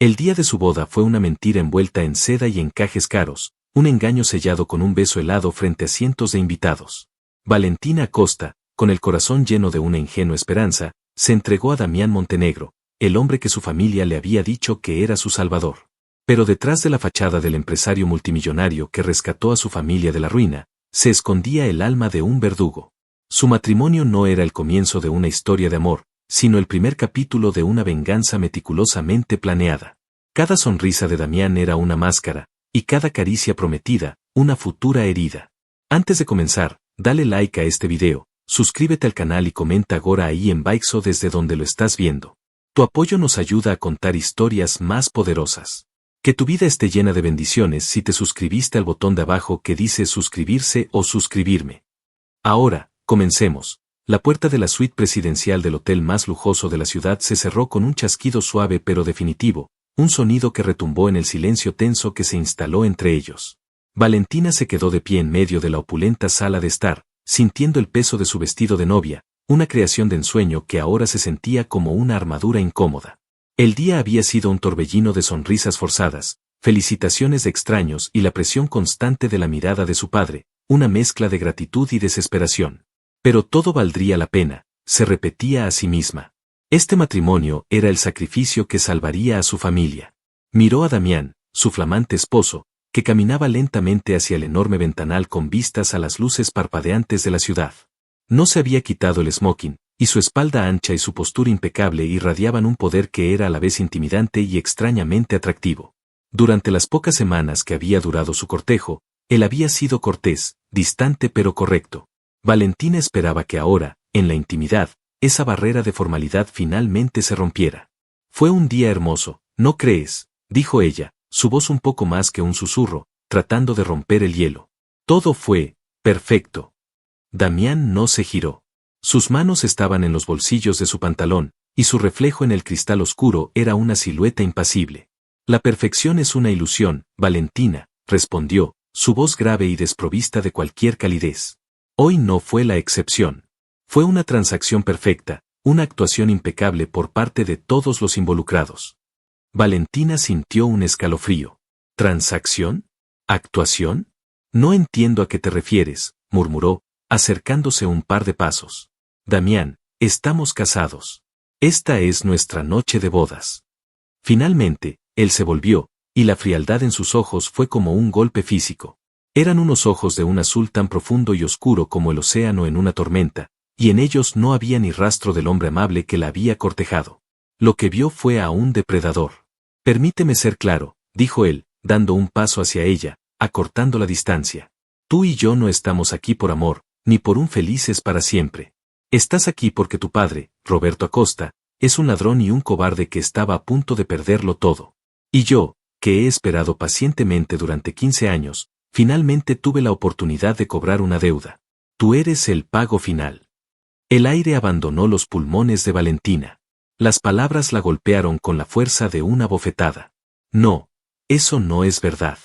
El día de su boda fue una mentira envuelta en seda y encajes caros, un engaño sellado con un beso helado frente a cientos de invitados. Valentina Acosta, con el corazón lleno de una ingenua esperanza, se entregó a Damián Montenegro, el hombre que su familia le había dicho que era su salvador. Pero detrás de la fachada del empresario multimillonario que rescató a su familia de la ruina, se escondía el alma de un verdugo. Su matrimonio no era el comienzo de una historia de amor, sino el primer capítulo de una venganza meticulosamente planeada. Cada sonrisa de Damián era una máscara, y cada caricia prometida, una futura herida. Antes de comenzar, dale like a este video, suscríbete al canal y comenta ahora ahí en Baixo desde donde lo estás viendo. Tu apoyo nos ayuda a contar historias más poderosas. Que tu vida esté llena de bendiciones si te suscribiste al botón de abajo que dice suscribirse o suscribirme. Ahora, comencemos. La puerta de la suite presidencial del hotel más lujoso de la ciudad se cerró con un chasquido suave pero definitivo, un sonido que retumbó en el silencio tenso que se instaló entre ellos. Valentina se quedó de pie en medio de la opulenta sala de estar, sintiendo el peso de su vestido de novia, una creación de ensueño que ahora se sentía como una armadura incómoda. El día había sido un torbellino de sonrisas forzadas, felicitaciones de extraños y la presión constante de la mirada de su padre, una mezcla de gratitud y desesperación. Pero todo valdría la pena, se repetía a sí misma. Este matrimonio era el sacrificio que salvaría a su familia. Miró a Damián, su flamante esposo, que caminaba lentamente hacia el enorme ventanal con vistas a las luces parpadeantes de la ciudad. No se había quitado el smoking, y su espalda ancha y su postura impecable irradiaban un poder que era a la vez intimidante y extrañamente atractivo. Durante las pocas semanas que había durado su cortejo, él había sido cortés, distante pero correcto. Valentina esperaba que ahora, en la intimidad, esa barrera de formalidad finalmente se rompiera. Fue un día hermoso, ¿no crees?, dijo ella, su voz un poco más que un susurro, tratando de romper el hielo. Todo fue perfecto. Damián no se giró. Sus manos estaban en los bolsillos de su pantalón, y su reflejo en el cristal oscuro era una silueta impasible. La perfección es una ilusión, Valentina, respondió, su voz grave y desprovista de cualquier calidez. Hoy no fue la excepción. Fue una transacción perfecta, una actuación impecable por parte de todos los involucrados. Valentina sintió un escalofrío. ¿Transacción? ¿Actuación? No entiendo a qué te refieres, murmuró, acercándose un par de pasos. Damián, estamos casados. Esta es nuestra noche de bodas. Finalmente, él se volvió, y la frialdad en sus ojos fue como un golpe físico. Eran unos ojos de un azul tan profundo y oscuro como el océano en una tormenta, y en ellos no había ni rastro del hombre amable que la había cortejado. Lo que vio fue a un depredador. Permíteme ser claro, dijo él, dando un paso hacia ella, acortando la distancia. Tú y yo no estamos aquí por amor, ni por un felices para siempre. Estás aquí porque tu padre, Roberto Acosta, es un ladrón y un cobarde que estaba a punto de perderlo todo. Y yo, que he esperado pacientemente durante 15 años, finalmente tuve la oportunidad de cobrar una deuda. Tú eres el pago final. El aire abandonó los pulmones de Valentina. Las palabras la golpearon con la fuerza de una bofetada. No, eso no es verdad.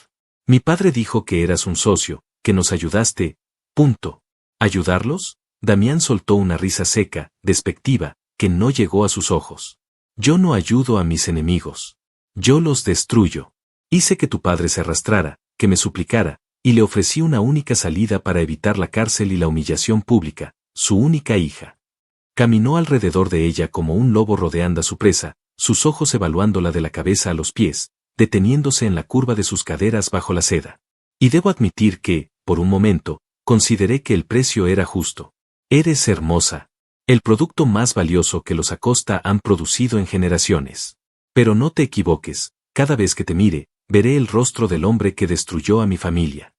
Mi padre dijo que eras un socio, que nos ayudaste, punto. ¿Ayudarlos? Damián soltó una risa seca, despectiva, que no llegó a sus ojos. Yo no ayudo a mis enemigos. Yo los destruyo. Hice que tu padre se arrastrara, que me suplicara, y le ofrecí una única salida para evitar la cárcel y la humillación pública, su única hija. Caminó alrededor de ella como un lobo rodeando a su presa, sus ojos evaluándola de la cabeza a los pies, deteniéndose en la curva de sus caderas bajo la seda. Y debo admitir que, por un momento, consideré que el precio era justo. Eres hermosa. El producto más valioso que los Acosta han producido en generaciones. Pero no te equivoques, cada vez que te mire, veré el rostro del hombre que destruyó a mi familia.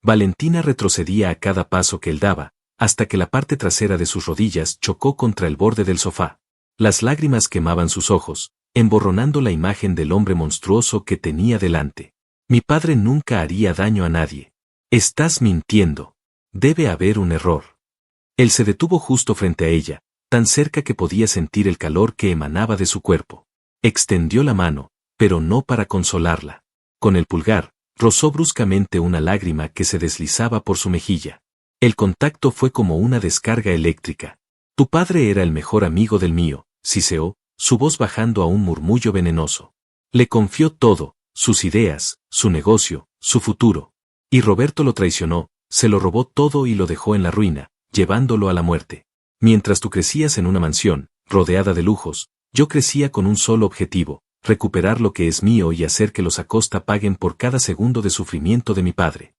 Valentina retrocedía a cada paso que él daba, hasta que la parte trasera de sus rodillas chocó contra el borde del sofá. Las lágrimas quemaban sus ojos, emborronando la imagen del hombre monstruoso que tenía delante. Mi padre nunca haría daño a nadie. Estás mintiendo. Debe haber un error. Él se detuvo justo frente a ella, tan cerca que podía sentir el calor que emanaba de su cuerpo. Extendió la mano, pero no para consolarla. Con el pulgar, rozó bruscamente una lágrima que se deslizaba por su mejilla. El contacto fue como una descarga eléctrica. Tu padre era el mejor amigo del mío, siseó, su voz bajando a un murmullo venenoso. Le confió todo, sus ideas, su negocio, su futuro. Y Roberto lo traicionó, se lo robó todo y lo dejó en la ruina, llevándolo a la muerte. Mientras tú crecías en una mansión, rodeada de lujos, yo crecía con un solo objetivo, recuperar lo que es mío y hacer que los Acosta paguen por cada segundo de sufrimiento de mi padre.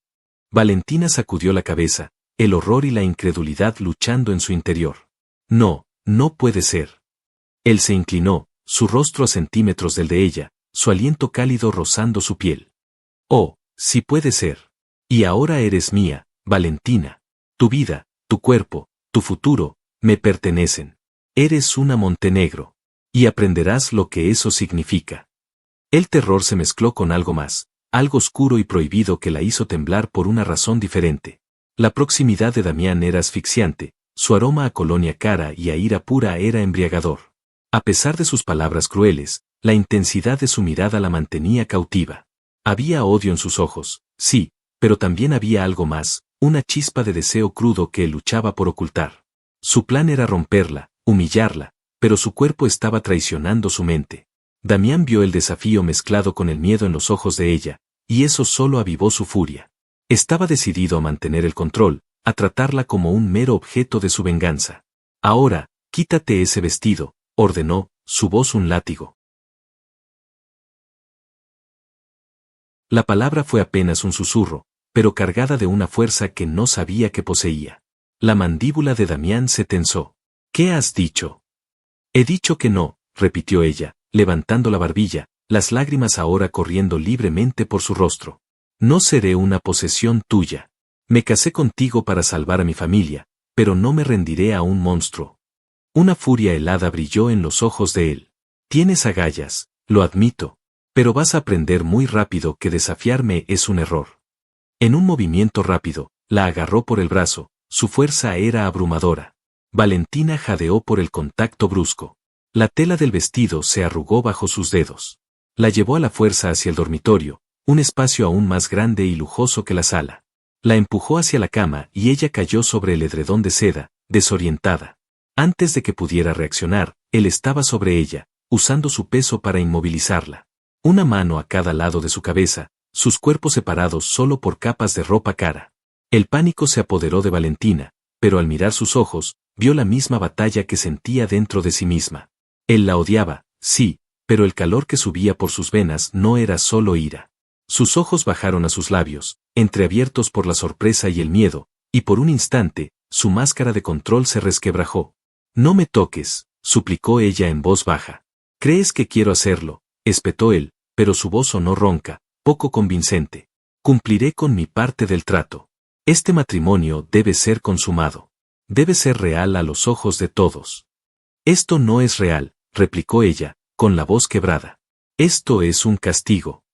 Valentina sacudió la cabeza, el horror y la incredulidad luchando en su interior. No, no puede ser. Él se inclinó, su rostro a centímetros del de ella, su aliento cálido rozando su piel. Oh, sí puede ser. Y ahora eres mía, Valentina. Tu vida, tu cuerpo, tu futuro, me pertenecen. Eres una Montenegro. Y aprenderás lo que eso significa. El terror se mezcló con algo más, algo oscuro y prohibido que la hizo temblar por una razón diferente. La proximidad de Damián era asfixiante, su aroma a colonia cara y a ira pura era embriagador. A pesar de sus palabras crueles, la intensidad de su mirada la mantenía cautiva. Había odio en sus ojos, sí, pero también había algo más, una chispa de deseo crudo que él luchaba por ocultar. Su plan era romperla, humillarla, pero su cuerpo estaba traicionando su mente. Damián vio el desafío mezclado con el miedo en los ojos de ella, y eso solo avivó su furia. Estaba decidido a mantener el control, a tratarla como un mero objeto de su venganza. Ahora, quítate ese vestido, ordenó, su voz un látigo. La palabra fue apenas un susurro, pero cargada de una fuerza que no sabía que poseía. La mandíbula de Damián se tensó. ¿Qué has dicho? He dicho que no, repitió ella, levantando la barbilla, las lágrimas ahora corriendo libremente por su rostro. No seré una posesión tuya. Me casé contigo para salvar a mi familia, pero no me rendiré a un monstruo. Una furia helada brilló en los ojos de él. Tienes agallas, lo admito, pero vas a aprender muy rápido que desafiarme es un error. En un movimiento rápido, la agarró por el brazo, su fuerza era abrumadora. Valentina jadeó por el contacto brusco. La tela del vestido se arrugó bajo sus dedos. La llevó a la fuerza hacia el dormitorio, un espacio aún más grande y lujoso que la sala. La empujó hacia la cama y ella cayó sobre el edredón de seda, desorientada. Antes de que pudiera reaccionar, él estaba sobre ella, usando su peso para inmovilizarla. Una mano a cada lado de su cabeza, sus cuerpos separados solo por capas de ropa cara. El pánico se apoderó de Valentina, pero al mirar sus ojos, vio la misma batalla que sentía dentro de sí misma. Él la odiaba, sí, pero el calor que subía por sus venas no era solo ira. Sus ojos bajaron a sus labios, entreabiertos por la sorpresa y el miedo, y por un instante, su máscara de control se resquebrajó. No me toques, suplicó ella en voz baja. ¿Crees que quiero hacerlo?, espetó él, pero su voz sonó ronca, poco convincente. Cumpliré con mi parte del trato. Este matrimonio debe ser consumado. Debe ser real a los ojos de todos. Esto no es real, replicó ella, con la voz quebrada. Esto es un castigo.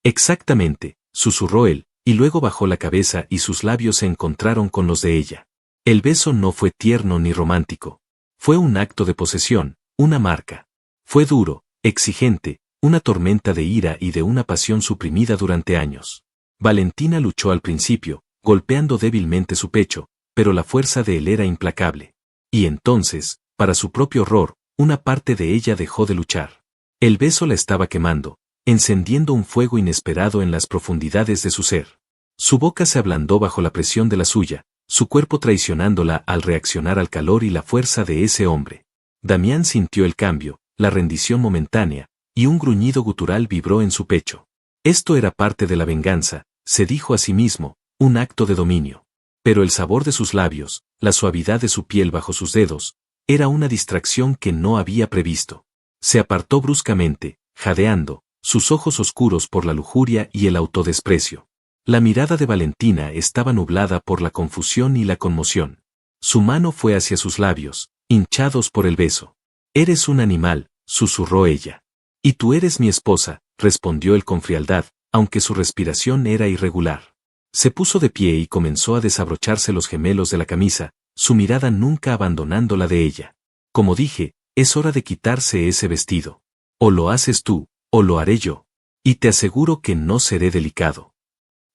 Exactamente, susurró él, y luego bajó la cabeza y sus labios se encontraron con los de ella. El beso no fue tierno ni romántico. Fue un acto de posesión, una marca. Fue duro, exigente, una tormenta de ira y de una pasión suprimida durante años. Valentina luchó al principio, golpeando débilmente su pecho, pero la fuerza de él era implacable. Y entonces, para su propio horror, una parte de ella dejó de luchar. El beso la estaba quemando, encendiendo un fuego inesperado en las profundidades de su ser. Su boca se ablandó bajo la presión de la suya, su cuerpo traicionándola al reaccionar al calor y la fuerza de ese hombre. Damián sintió el cambio, la rendición momentánea, y un gruñido gutural vibró en su pecho. Esto era parte de la venganza, se dijo a sí mismo, un acto de dominio. Pero el sabor de sus labios, la suavidad de su piel bajo sus dedos, era una distracción que no había previsto. Se apartó bruscamente, jadeando, sus ojos oscuros por la lujuria y el autodesprecio. La mirada de Valentina estaba nublada por la confusión y la conmoción. Su mano fue hacia sus labios, hinchados por el beso. «Eres un animal», susurró ella. «Y tú eres mi esposa», respondió él con frialdad, aunque su respiración era irregular. Se puso de pie y comenzó a desabrocharse los gemelos de la camisa, su mirada nunca abandonando la de ella. «Como dije, es hora de quitarse ese vestido. O lo haces tú, o lo haré yo. Y te aseguro que no seré delicado».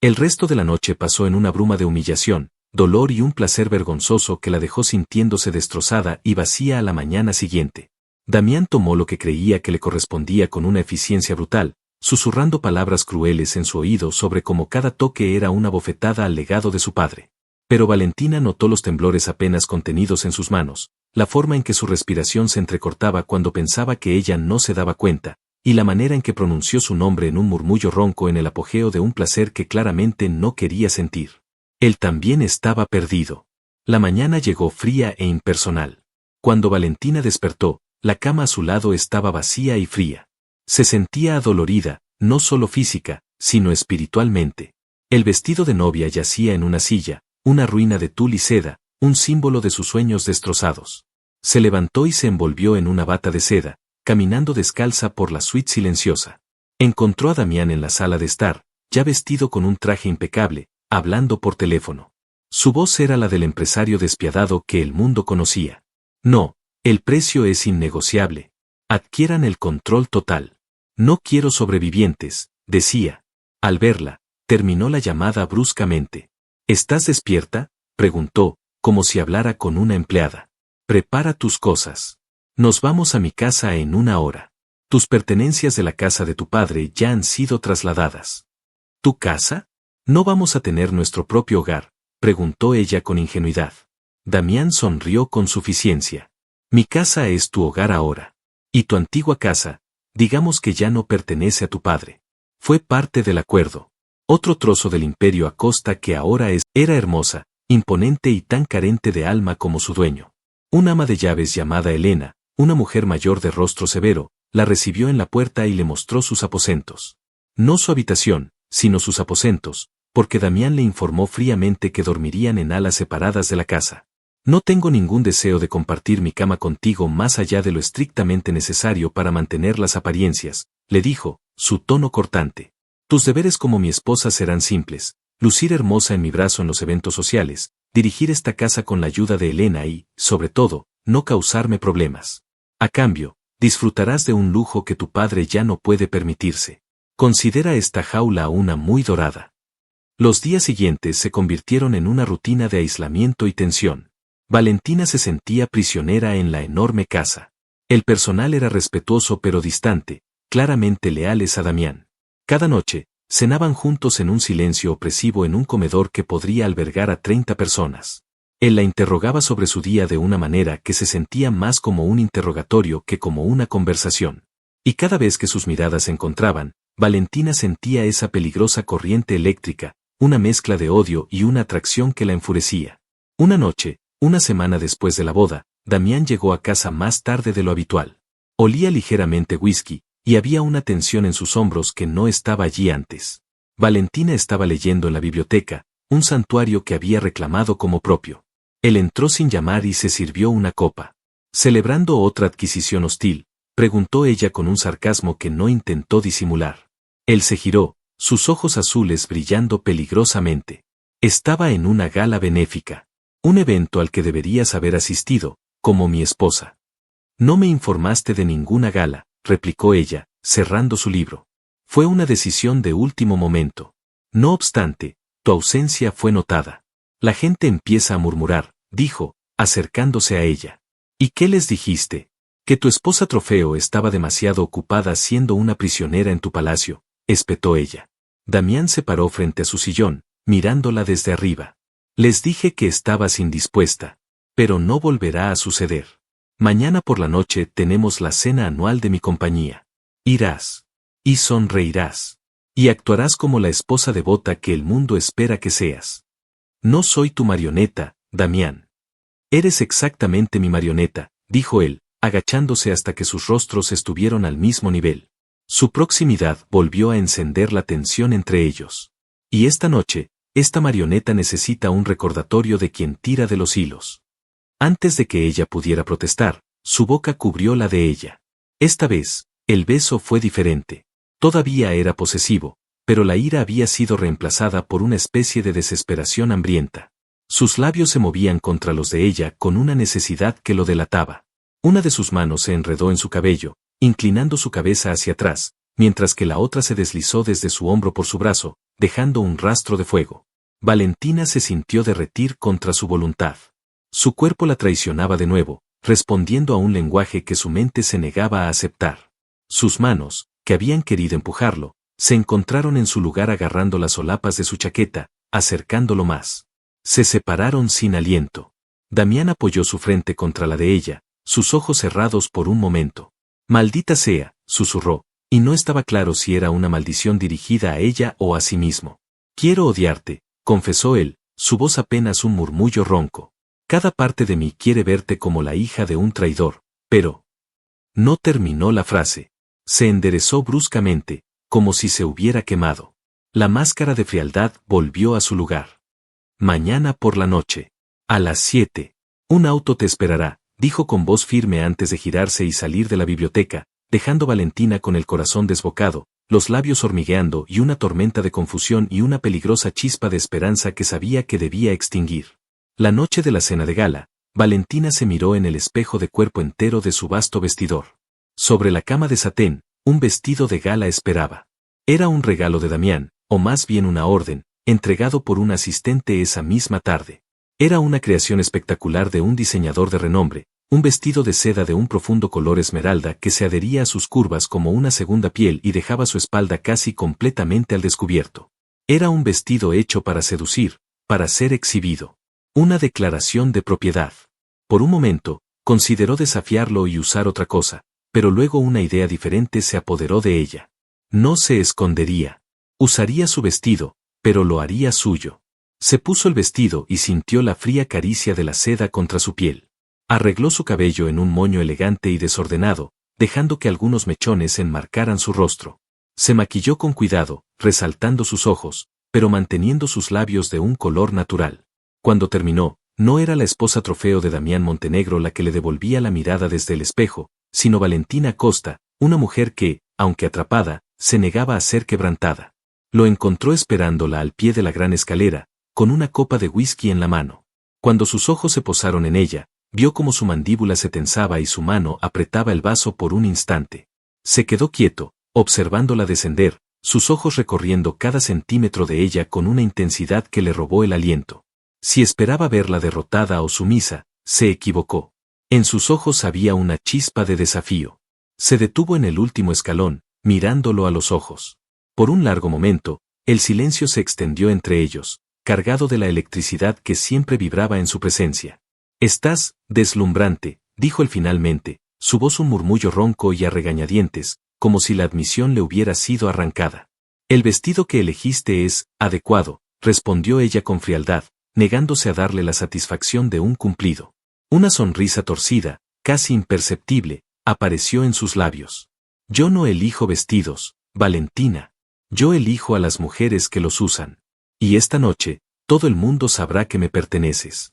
El resto de la noche pasó en una bruma de humillación, dolor y un placer vergonzoso que la dejó sintiéndose destrozada y vacía a la mañana siguiente. Damián tomó lo que creía que le correspondía con una eficiencia brutal, susurrando palabras crueles en su oído sobre cómo cada toque era una bofetada al legado de su padre. Pero Valentina notó los temblores apenas contenidos en sus manos, la forma en que su respiración se entrecortaba cuando pensaba que ella no se daba cuenta, y la manera en que pronunció su nombre en un murmullo ronco en el apogeo de un placer que claramente no quería sentir. Él también estaba perdido. La mañana llegó fría e impersonal. Cuando Valentina despertó, la cama a su lado estaba vacía y fría. Se sentía adolorida, no solo física, sino espiritualmente. El vestido de novia yacía en una silla, una ruina de tul y seda, un símbolo de sus sueños destrozados. Se levantó y se envolvió en una bata de seda, caminando descalza por la suite silenciosa. Encontró a Damián en la sala de estar, ya vestido con un traje impecable, hablando por teléfono. Su voz era la del empresario despiadado que el mundo conocía. No, el precio es innegociable. Adquieran el control total. No quiero sobrevivientes, decía. Al verla, terminó la llamada bruscamente. ¿Estás despierta?, preguntó, como si hablara con una empleada. Prepara tus cosas. Nos vamos a mi casa en una hora. Tus pertenencias de la casa de tu padre ya han sido trasladadas. ¿Tu casa? ¿No vamos a tener nuestro propio hogar?, preguntó ella con ingenuidad. Damián sonrió con suficiencia. Mi casa es tu hogar ahora. Y tu antigua casa, digamos que ya no pertenece a tu padre. Fue parte del acuerdo. Otro trozo del imperio a costa que ahora era hermosa, imponente y tan carente de alma como su dueño. Un ama de llaves llamada Elena, una mujer mayor de rostro severo, la recibió en la puerta y le mostró sus aposentos. No su habitación, sino sus aposentos, porque Damián le informó fríamente que dormirían en alas separadas de la casa. No tengo ningún deseo de compartir mi cama contigo más allá de lo estrictamente necesario para mantener las apariencias, le dijo, su tono cortante. Tus deberes como mi esposa serán simples, lucir hermosa en mi brazo en los eventos sociales, dirigir esta casa con la ayuda de Elena y, sobre todo, no causarme problemas. A cambio, disfrutarás de un lujo que tu padre ya no puede permitirse. Considera esta jaula una muy dorada. Los días siguientes se convirtieron en una rutina de aislamiento y tensión. Valentina se sentía prisionera en la enorme casa. El personal era respetuoso pero distante, claramente leales a Damián. Cada noche, cenaban juntos en un silencio opresivo en un comedor que podría albergar a 30 personas. Él la interrogaba sobre su día de una manera que se sentía más como un interrogatorio que como una conversación. Y cada vez que sus miradas se encontraban, Valentina sentía esa peligrosa corriente eléctrica, una mezcla de odio y una atracción que la enfurecía. Una noche, una semana después de la boda, Damián llegó a casa más tarde de lo habitual. Olía ligeramente whisky, y había una tensión en sus hombros que no estaba allí antes. Valentina estaba leyendo en la biblioteca, un santuario que había reclamado como propio. Él entró sin llamar y se sirvió una copa. Celebrando otra adquisición hostil, preguntó ella con un sarcasmo que no intentó disimular. Él se giró, sus ojos azules brillando peligrosamente. Estaba en una gala benéfica. Un evento al que deberías haber asistido, como mi esposa. No me informaste de ninguna gala, replicó ella, cerrando su libro. Fue una decisión de último momento. No obstante, tu ausencia fue notada. La gente empieza a murmurar, dijo, acercándose a ella. ¿Y qué les dijiste? Que tu esposa Trofeo estaba demasiado ocupada siendo una prisionera en tu palacio, espetó ella. Damián se paró frente a su sillón, mirándola desde arriba. Les dije que estabas indispuesta, pero no volverá a suceder. Mañana por la noche tenemos la cena anual de mi compañía. Irás. Y sonreirás. Y actuarás como la esposa devota que el mundo espera que seas. No soy tu marioneta, Damián. Eres exactamente mi marioneta, dijo él, agachándose hasta que sus rostros estuvieron al mismo nivel. Su proximidad volvió a encender la tensión entre ellos. Y esta noche, esta marioneta necesita un recordatorio de quien tira de los hilos. Antes de que ella pudiera protestar, su boca cubrió la de ella. Esta vez, el beso fue diferente. Todavía era posesivo, pero la ira había sido reemplazada por una especie de desesperación hambrienta. Sus labios se movían contra los de ella con una necesidad que lo delataba. Una de sus manos se enredó en su cabello, inclinando su cabeza hacia atrás, mientras que la otra se deslizó desde su hombro por su brazo, dejando un rastro de fuego. Valentina se sintió derretir contra su voluntad. Su cuerpo la traicionaba de nuevo, respondiendo a un lenguaje que su mente se negaba a aceptar. Sus manos, que habían querido empujarlo, se encontraron en su lugar agarrando las solapas de su chaqueta, acercándolo más. Se separaron sin aliento. Damián apoyó su frente contra la de ella, sus ojos cerrados por un momento. «Maldita sea», susurró, y no estaba claro si era una maldición dirigida a ella o a sí mismo. «Quiero odiarte», confesó él, su voz apenas un murmullo ronco. «Cada parte de mí quiere verte como la hija de un traidor, pero...». No terminó la frase. Se enderezó bruscamente, como si se hubiera quemado. La máscara de frialdad volvió a su lugar. «Mañana por la noche. A las 7. Un auto te esperará», dijo con voz firme antes de girarse y salir de la biblioteca, dejando a Valentina con el corazón desbocado, los labios hormigueando y una tormenta de confusión y una peligrosa chispa de esperanza que sabía que debía extinguir. La noche de la cena de gala, Valentina se miró en el espejo de cuerpo entero de su vasto vestidor. Sobre la cama de satén, un vestido de gala esperaba. Era un regalo de Damián, o más bien una orden, entregado por un asistente esa misma tarde. Era una creación espectacular de un diseñador de renombre, un vestido de seda de un profundo color esmeralda que se adhería a sus curvas como una segunda piel y dejaba su espalda casi completamente al descubierto. Era un vestido hecho para seducir, para ser exhibido. Una declaración de propiedad. Por un momento, consideró desafiarlo y usar otra cosa, pero luego una idea diferente se apoderó de ella. No se escondería. Usaría su vestido, pero lo haría suyo. Se puso el vestido y sintió la fría caricia de la seda contra su piel. Arregló su cabello en un moño elegante y desordenado, dejando que algunos mechones enmarcaran su rostro. Se maquilló con cuidado, resaltando sus ojos, pero manteniendo sus labios de un color natural. Cuando terminó, no era la esposa trofeo de Damián Montenegro la que le devolvía la mirada desde el espejo, sino Valentina Costa, una mujer que, aunque atrapada, se negaba a ser quebrantada. Lo encontró esperándola al pie de la gran escalera, con una copa de whisky en la mano. Cuando sus ojos se posaron en ella, vio como su mandíbula se tensaba y su mano apretaba el vaso por un instante. Se quedó quieto, observándola descender, sus ojos recorriendo cada centímetro de ella con una intensidad que le robó el aliento. Si esperaba verla derrotada o sumisa, se equivocó. En sus ojos había una chispa de desafío. Se detuvo en el último escalón, mirándolo a los ojos. Por un largo momento, el silencio se extendió entre ellos, cargado de la electricidad que siempre vibraba en su presencia. «Estás deslumbrante», dijo él finalmente, su voz un murmullo ronco y a regañadientes, como si la admisión le hubiera sido arrancada. «El vestido que elegiste es adecuado», respondió ella con frialdad, negándose a darle la satisfacción de un cumplido. Una sonrisa torcida, casi imperceptible, apareció en sus labios. «Yo no elijo vestidos, Valentina. Yo elijo a las mujeres que los usan. Y esta noche, todo el mundo sabrá que me perteneces».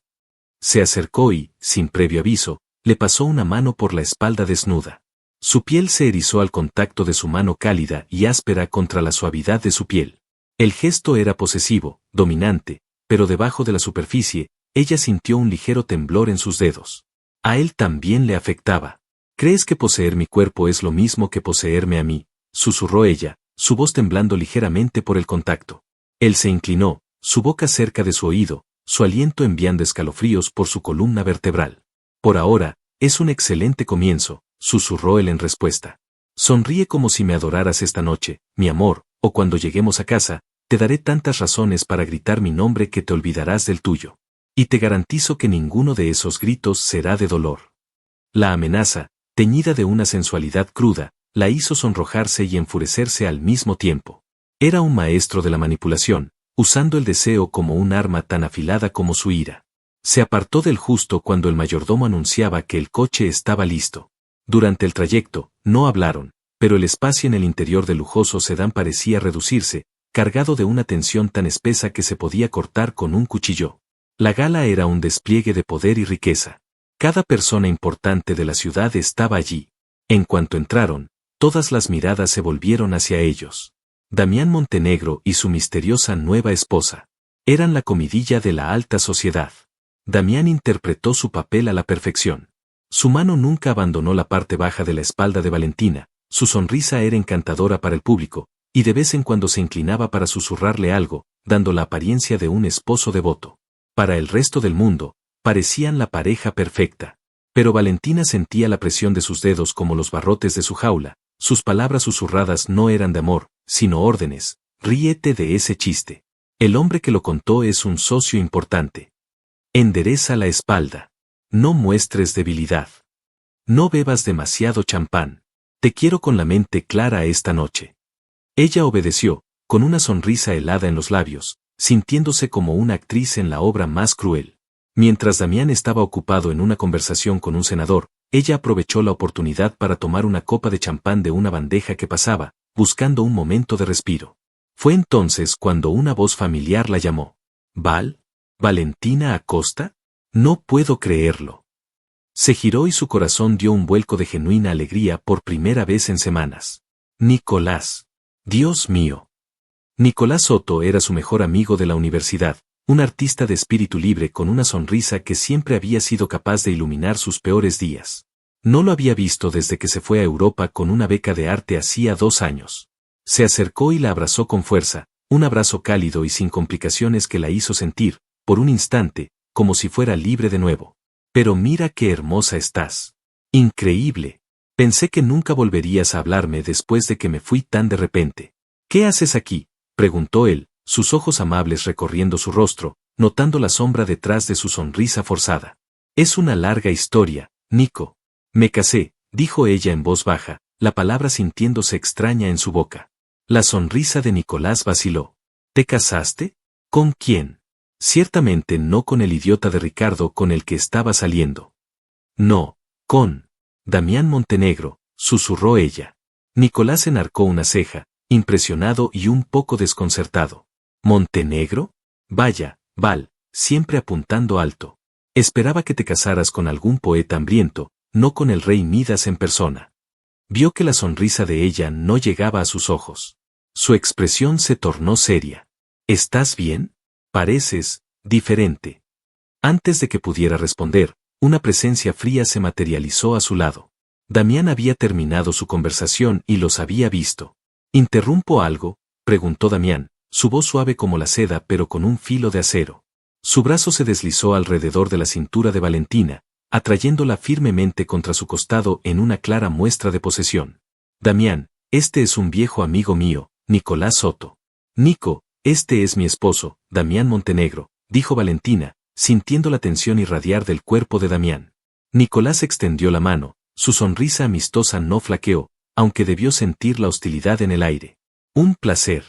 Se acercó y, sin previo aviso, le pasó una mano por la espalda desnuda. Su piel se erizó al contacto de su mano cálida y áspera contra la suavidad de su piel. El gesto era posesivo, dominante, pero debajo de la superficie, ella sintió un ligero temblor en sus dedos. A él también le afectaba. «¿Crees que poseer mi cuerpo es lo mismo que poseerme a mí?», susurró ella, su voz temblando ligeramente por el contacto. Él se inclinó, su boca cerca de su oído, su aliento enviando escalofríos por su columna vertebral. «Por ahora, es un excelente comienzo», susurró él en respuesta. «Sonríe como si me adoraras esta noche, mi amor, o cuando lleguemos a casa, te daré tantas razones para gritar mi nombre que te olvidarás del tuyo. Y te garantizo que ninguno de esos gritos será de dolor». La amenaza, teñida de una sensualidad cruda, la hizo sonrojarse y enfurecerse al mismo tiempo. Era un maestro de la manipulación, usando el deseo como un arma tan afilada como su ira. Se apartó del justo cuando el mayordomo anunciaba que el coche estaba listo. Durante el trayecto, no hablaron, pero el espacio en el interior del lujoso sedán parecía reducirse, cargado de una tensión tan espesa que se podía cortar con un cuchillo. La gala era un despliegue de poder y riqueza. Cada persona importante de la ciudad estaba allí. En cuanto entraron, todas las miradas se volvieron hacia ellos. Damián Montenegro y su misteriosa nueva esposa. Eran la comidilla de la alta sociedad. Damián interpretó su papel a la perfección. Su mano nunca abandonó la parte baja de la espalda de Valentina, su sonrisa era encantadora para el público, y de vez en cuando se inclinaba para susurrarle algo, dando la apariencia de un esposo devoto. Para el resto del mundo, parecían la pareja perfecta. Pero Valentina sentía la presión de sus dedos como los barrotes de su jaula, sus palabras susurradas no eran de amor, sino órdenes, ríete de ese chiste. El hombre que lo contó es un socio importante. Endereza la espalda. No muestres debilidad. No bebas demasiado champán. Te quiero con la mente clara esta noche. Ella obedeció, con una sonrisa helada en los labios, sintiéndose como una actriz en la obra más cruel. Mientras Damián estaba ocupado en una conversación con un senador, ella aprovechó la oportunidad para tomar una copa de champán de una bandeja que pasaba, buscando un momento de respiro. Fue entonces cuando una voz familiar la llamó. ¿Val? ¿Valentina Acosta? No puedo creerlo. Se giró y su corazón dio un vuelco de genuina alegría por primera vez en semanas. Nicolás. Dios mío. Nicolás Soto era su mejor amigo de la universidad, un artista de espíritu libre con una sonrisa que siempre había sido capaz de iluminar sus peores días. No lo había visto desde que se fue a Europa con una beca de arte hacía 2 años. Se acercó y la abrazó con fuerza, un abrazo cálido y sin complicaciones que la hizo sentir, por un instante, como si fuera libre de nuevo. Pero mira qué hermosa estás. Increíble. Pensé que nunca volverías a hablarme después de que me fui tan de repente. ¿Qué haces aquí?, preguntó él, sus ojos amables recorriendo su rostro, notando la sombra detrás de su sonrisa forzada. Es una larga historia, Nico. Me casé, dijo ella en voz baja, la palabra sintiéndose extraña en su boca. La sonrisa de Nicolás vaciló. ¿Te casaste? ¿Con quién? Ciertamente no con el idiota de Ricardo con el que estaba saliendo. No, con Damián Montenegro, susurró ella. Nicolás enarcó una ceja, impresionado y un poco desconcertado. ¿Montenegro? Vaya, Val, siempre apuntando alto. Esperaba que te casaras con algún poeta hambriento, no con el rey Midas en persona. Vio que la sonrisa de ella no llegaba a sus ojos. Su expresión se tornó seria. ¿Estás bien? Pareces diferente. Antes de que pudiera responder, una presencia fría se materializó a su lado. Damián había terminado su conversación y los había visto. ¿Interrumpo algo?, preguntó Damián, su voz suave como la seda pero con un filo de acero. Su brazo se deslizó alrededor de la cintura de Valentina, atrayéndola firmemente contra su costado en una clara muestra de posesión. Damián, este es un viejo amigo mío, Nicolás Soto. Nico, este es mi esposo, Damián Montenegro, dijo Valentina, sintiendo la tensión irradiar del cuerpo de Damián. Nicolás extendió la mano, su sonrisa amistosa no flaqueó, aunque debió sentir la hostilidad en el aire. Un placer.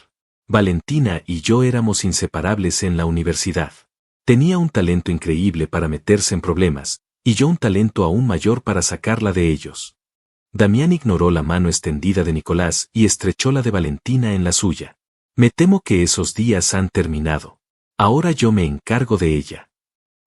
Valentina y yo éramos inseparables en la universidad. Tenía un talento increíble para meterse en problemas, y yo un talento aún mayor para sacarla de ellos. Damián ignoró la mano extendida de Nicolás y estrechó la de Valentina en la suya. Me temo que esos días han terminado. Ahora yo me encargo de ella.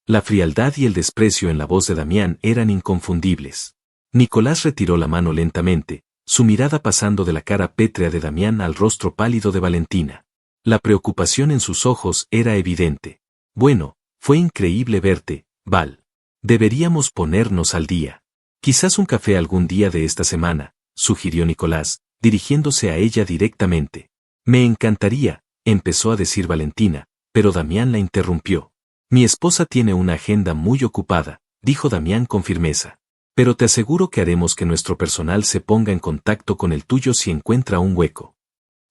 La frialdad y el desprecio en la voz de Damián eran inconfundibles. Nicolás retiró la mano lentamente, su mirada pasando de la cara pétrea de Damián al rostro pálido de Valentina. La preocupación en sus ojos era evidente. Bueno, fue increíble verte, Val. Deberíamos ponernos al día. Quizás un café algún día de esta semana, sugirió Nicolás, dirigiéndose a ella directamente. Me encantaría, empezó a decir Valentina, pero Damián la interrumpió. Mi esposa tiene una agenda muy ocupada, dijo Damián con firmeza. Pero te aseguro que haremos que nuestro personal se ponga en contacto con el tuyo si encuentra un hueco.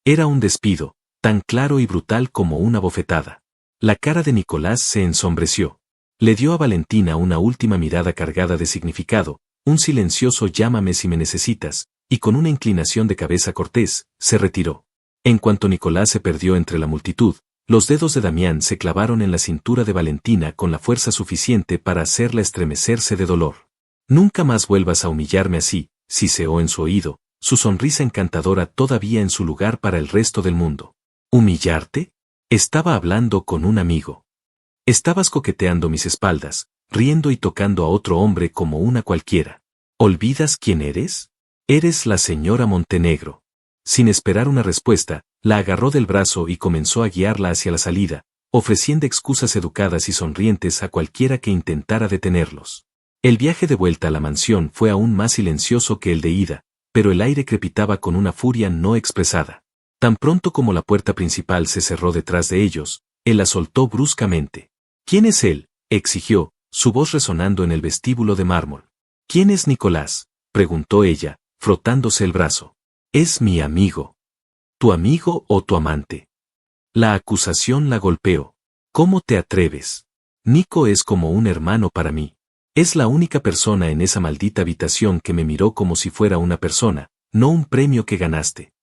Era un despido, tan claro y brutal como una bofetada. La cara de Nicolás se ensombreció. Le dio a Valentina una última mirada cargada de significado, un silencioso llámame si me necesitas, y con una inclinación de cabeza cortés, se retiró. En cuanto Nicolás se perdió entre la multitud, los dedos de Damián se clavaron en la cintura de Valentina con la fuerza suficiente para hacerla estremecerse de dolor. Nunca más vuelvas a humillarme así, siseó en su oído, su sonrisa encantadora todavía en su lugar para el resto del mundo. ¿Humillarte? Estaba hablando con un amigo. Estabas coqueteando mis espaldas, riendo y tocando a otro hombre como una cualquiera. ¿Olvidas quién eres? Eres la señora Montenegro. Sin esperar una respuesta, la agarró del brazo y comenzó a guiarla hacia la salida, ofreciendo excusas educadas y sonrientes a cualquiera que intentara detenerlos. El viaje de vuelta a la mansión fue aún más silencioso que el de ida, pero el aire crepitaba con una furia no expresada. Tan pronto como la puerta principal se cerró detrás de ellos, él la soltó bruscamente. ¿Quién es él?, exigió, su voz resonando en el vestíbulo de mármol. ¿Quién es Nicolás?, preguntó ella, frotándose el brazo. Es mi amigo. ¿Tu amigo o tu amante? La acusación la golpeó. ¿Cómo te atreves? Nico es como un hermano para mí. Es la única persona en esa maldita habitación que me miró como si fuera una persona, no un premio que ganaste.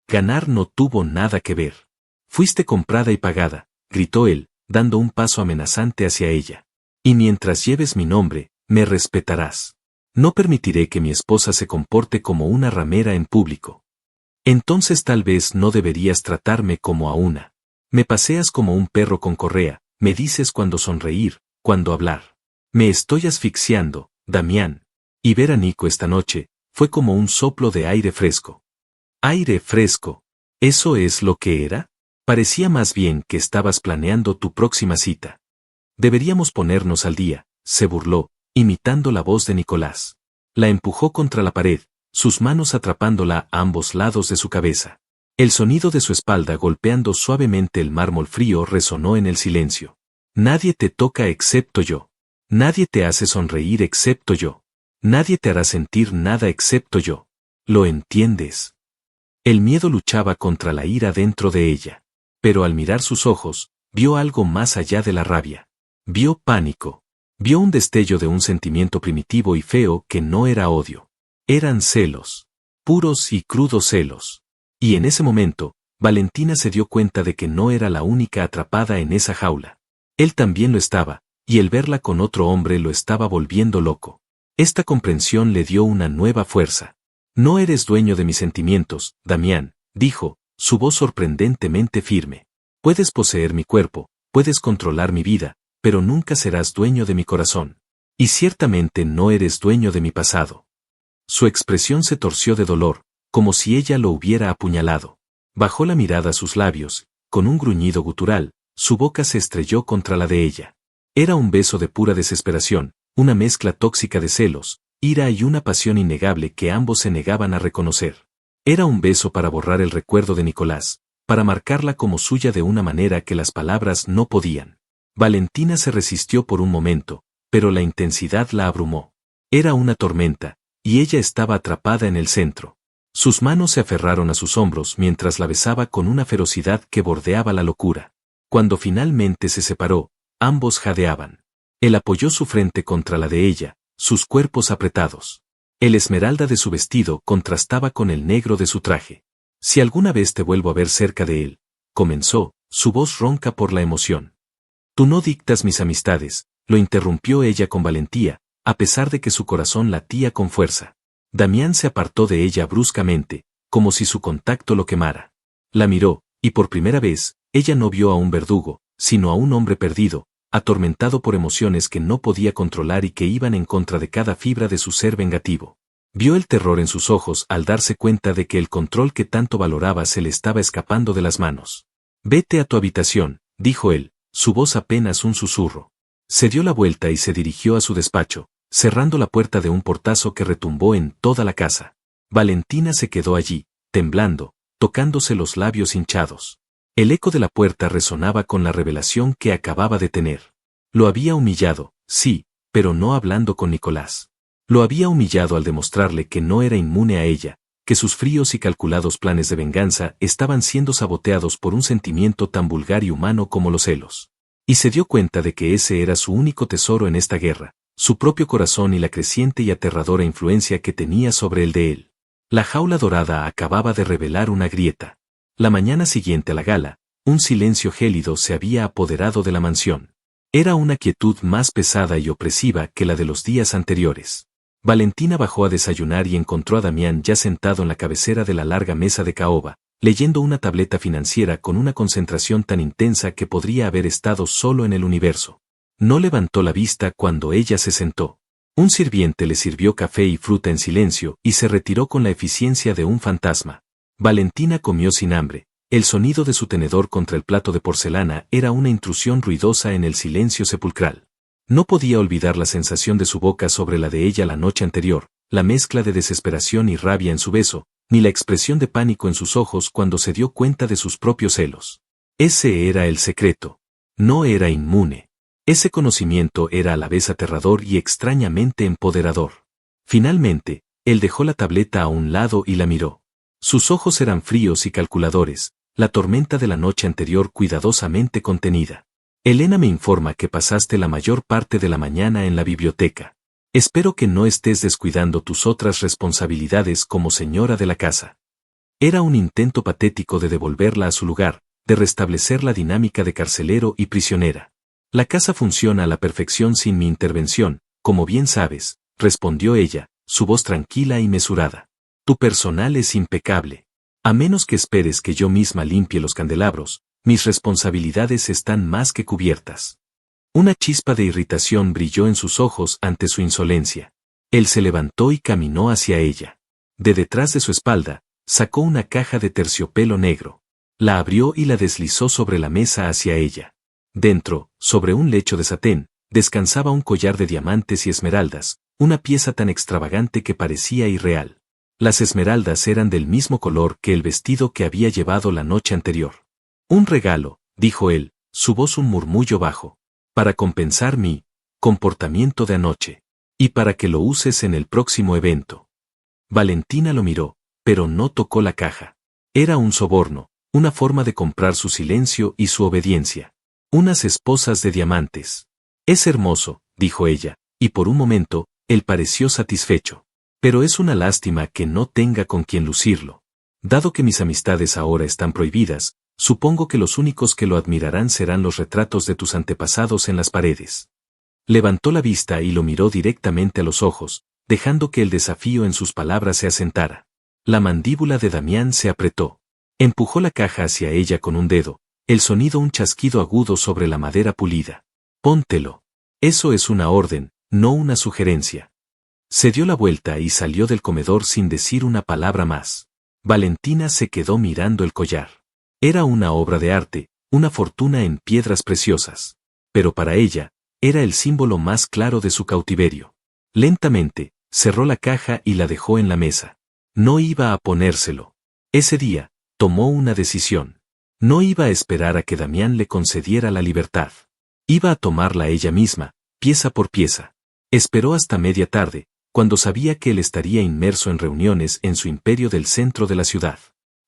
Ganar no tuvo nada que ver. Fuiste comprada y pagada, gritó él, dando un paso amenazante hacia ella. Y mientras lleves mi nombre, me respetarás. No permitiré que mi esposa se comporte como una ramera en público. Entonces tal vez no deberías tratarme como a una. Me paseas como un perro con correa, me dices cuándo sonreír, cuándo hablar. Me estoy asfixiando, Damián. Y ver a Nico esta noche, fue como un soplo de aire fresco. ¿Aire fresco? ¿Eso es lo que era? Parecía más bien que estabas planeando tu próxima cita. Deberíamos ponernos al día, se burló, imitando la voz de Nicolás. La empujó contra la pared, sus manos atrapándola a ambos lados de su cabeza. El sonido de su espalda golpeando suavemente el mármol frío resonó en el silencio. Nadie te toca excepto yo. Nadie te hace sonreír excepto yo. Nadie te hará sentir nada excepto yo. ¿Lo entiendes? El miedo luchaba contra la ira dentro de ella. Pero al mirar sus ojos, vio algo más allá de la rabia. Vio pánico. Vio un destello de un sentimiento primitivo y feo que no era odio. Eran celos. Puros y crudos celos. Y en ese momento, Valentina se dio cuenta de que no era la única atrapada en esa jaula. Él también lo estaba, y el verla con otro hombre lo estaba volviendo loco. Esta comprensión le dio una nueva fuerza. No eres dueño de mis sentimientos, Damián, dijo, su voz sorprendentemente firme. Puedes poseer mi cuerpo, puedes controlar mi vida, pero nunca serás dueño de mi corazón. Y ciertamente no eres dueño de mi pasado. Su expresión se torció de dolor, como si ella lo hubiera apuñalado. Bajó la mirada a sus labios, con un gruñido gutural, su boca se estrelló contra la de ella. Era un beso de pura desesperación, una mezcla tóxica de celos, ira y una pasión innegable que ambos se negaban a reconocer. Era un beso para borrar el recuerdo de Nicolás, para marcarla como suya de una manera que las palabras no podían. Valentina se resistió por un momento, pero la intensidad la abrumó. Era una tormenta, y ella estaba atrapada en el centro. Sus manos se aferraron a sus hombros mientras la besaba con una ferocidad que bordeaba la locura. Cuando finalmente se separó, ambos jadeaban. Él apoyó su frente contra la de ella, sus cuerpos apretados. El esmeralda de su vestido contrastaba con el negro de su traje. Si alguna vez te vuelvo a ver cerca de él, comenzó, su voz ronca por la emoción. Tú no dictas mis amistades, lo interrumpió ella con valentía, a pesar de que su corazón latía con fuerza. Damián se apartó de ella bruscamente, como si su contacto lo quemara. La miró, y por primera vez, ella no vio a un verdugo, sino a un hombre perdido, atormentado por emociones que no podía controlar y que iban en contra de cada fibra de su ser vengativo. Vio el terror en sus ojos al darse cuenta de que el control que tanto valoraba se le estaba escapando de las manos. Vete a tu habitación, dijo él, su voz apenas un susurro. Se dio la vuelta y se dirigió a su despacho, cerrando la puerta de un portazo que retumbó en toda la casa. Valentina se quedó allí, temblando, tocándose los labios hinchados. El eco de la puerta resonaba con la revelación que acababa de tener. Lo había humillado, sí, pero no hablando con Nicolás. Lo había humillado al demostrarle que no era inmune a ella, que sus fríos y calculados planes de venganza estaban siendo saboteados por un sentimiento tan vulgar y humano como los celos. Y se dio cuenta de que ese era su único tesoro en esta guerra, su propio corazón y la creciente y aterradora influencia que tenía sobre el de él. La jaula dorada acababa de revelar una grieta. La mañana siguiente a la gala, un silencio gélido se había apoderado de la mansión. Era una quietud más pesada y opresiva que la de los días anteriores. Valentina bajó a desayunar y encontró a Damián ya sentado en la cabecera de la larga mesa de caoba, leyendo una tableta financiera con una concentración tan intensa que podría haber estado solo en el universo. No levantó la vista cuando ella se sentó. Un sirviente le sirvió café y fruta en silencio y se retiró con la eficiencia de un fantasma. Valentina comió sin hambre. El sonido de su tenedor contra el plato de porcelana era una intrusión ruidosa en el silencio sepulcral. No podía olvidar la sensación de su boca sobre la de ella la noche anterior, la mezcla de desesperación y rabia en su beso, ni la expresión de pánico en sus ojos cuando se dio cuenta de sus propios celos. Ese era el secreto. No era inmune. Ese conocimiento era a la vez aterrador y extrañamente empoderador. Finalmente, él dejó la tableta a un lado y la miró. Sus ojos eran fríos y calculadores, la tormenta de la noche anterior cuidadosamente contenida. Elena me informa que pasaste la mayor parte de la mañana en la biblioteca. Espero que no estés descuidando tus otras responsabilidades como señora de la casa. Era un intento patético de devolverla a su lugar, de restablecer la dinámica de carcelero y prisionera. La casa funciona a la perfección sin mi intervención, como bien sabes, respondió ella, su voz tranquila y mesurada. Tu personal es impecable. A menos que esperes que yo misma limpie los candelabros, mis responsabilidades están más que cubiertas. Una chispa de irritación brilló en sus ojos ante su insolencia. Él se levantó y caminó hacia ella. De detrás de su espalda, sacó una caja de terciopelo negro. La abrió y la deslizó sobre la mesa hacia ella. Dentro, sobre un lecho de satén, descansaba un collar de diamantes y esmeraldas, una pieza tan extravagante que parecía irreal. Las esmeraldas eran del mismo color que el vestido que había llevado la noche anterior. Un regalo, dijo él, su voz un murmullo bajo, para compensar mi comportamiento de anoche, y para que lo uses en el próximo evento. Valentina lo miró, pero no tocó la caja. Era un soborno, una forma de comprar su silencio y su obediencia. Unas esposas de diamantes. Es hermoso, dijo ella, y por un momento, él pareció satisfecho. Pero es una lástima que no tenga con quien lucirlo. Dado que mis amistades ahora están prohibidas, supongo que los únicos que lo admirarán serán los retratos de tus antepasados en las paredes. Levantó la vista y lo miró directamente a los ojos, dejando que el desafío en sus palabras se asentara. La mandíbula de Damián se apretó. Empujó la caja hacia ella con un dedo, el sonido un chasquido agudo sobre la madera pulida. Póntelo. Eso es una orden, no una sugerencia. Se dio la vuelta y salió del comedor sin decir una palabra más. Valentina se quedó mirando el collar. Era una obra de arte, una fortuna en piedras preciosas. Pero para ella, era el símbolo más claro de su cautiverio. Lentamente, cerró la caja y la dejó en la mesa. No iba a ponérselo. Ese día, tomó una decisión. No iba a esperar a que Damián le concediera la libertad. Iba a tomarla ella misma, pieza por pieza. Esperó hasta media tarde, cuando sabía que él estaría inmerso en reuniones en su imperio del centro de la ciudad.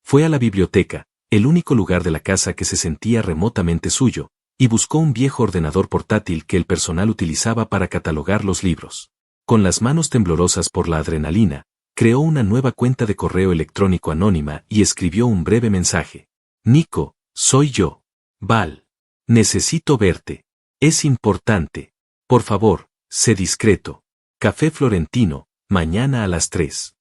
Fue a la biblioteca, el único lugar de la casa que se sentía remotamente suyo, y buscó un viejo ordenador portátil que el personal utilizaba para catalogar los libros. Con las manos temblorosas por la adrenalina, creó una nueva cuenta de correo electrónico anónima y escribió un breve mensaje. Nico, soy yo. Val. Necesito verte. Es importante. Por favor, sé discreto. Café Florentino, mañana a las 3.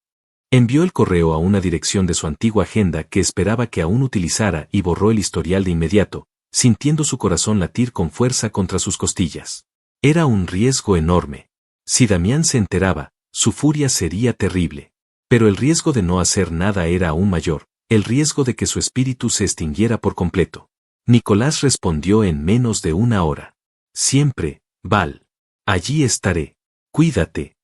Envió el correo a una dirección de su antigua agenda que esperaba que aún utilizara y borró el historial de inmediato, sintiendo su corazón latir con fuerza contra sus costillas. Era un riesgo enorme. Si Damián se enteraba, su furia sería terrible. Pero el riesgo de no hacer nada era aún mayor, el riesgo de que su espíritu se extinguiera por completo. Nicolás respondió en menos de una hora. Siempre, Val. Allí estaré. Cuídate.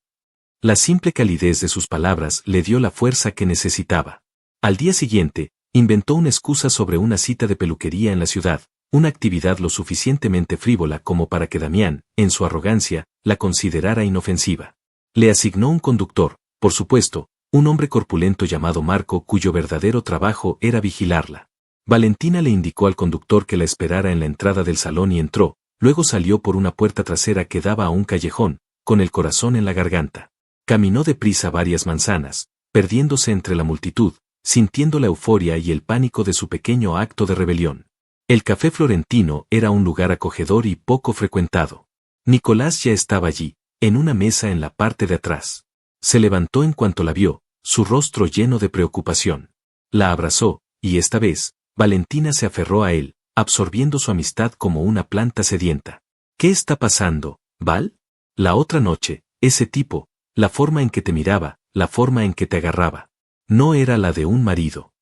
La simple calidez de sus palabras le dio la fuerza que necesitaba. Al día siguiente, inventó una excusa sobre una cita de peluquería en la ciudad, una actividad lo suficientemente frívola como para que Damián, en su arrogancia, la considerara inofensiva. Le asignó un conductor, por supuesto, un hombre corpulento llamado Marco cuyo verdadero trabajo era vigilarla. Valentina le indicó al conductor que la esperara en la entrada del salón y entró, luego salió por una puerta trasera que daba a un callejón, con el corazón en la garganta. Caminó deprisa varias manzanas, perdiéndose entre la multitud, sintiendo la euforia y el pánico de su pequeño acto de rebelión. El Café Florentino era un lugar acogedor y poco frecuentado. Nicolás ya estaba allí, en una mesa en la parte de atrás. Se levantó en cuanto la vio, su rostro lleno de preocupación. La abrazó, y esta vez, Valentina se aferró a él, absorbiendo su amistad como una planta sedienta. ¿Qué está pasando, Val? La otra noche, ese tipo, la forma en que te miraba, la forma en que te agarraba, no era la de un marido.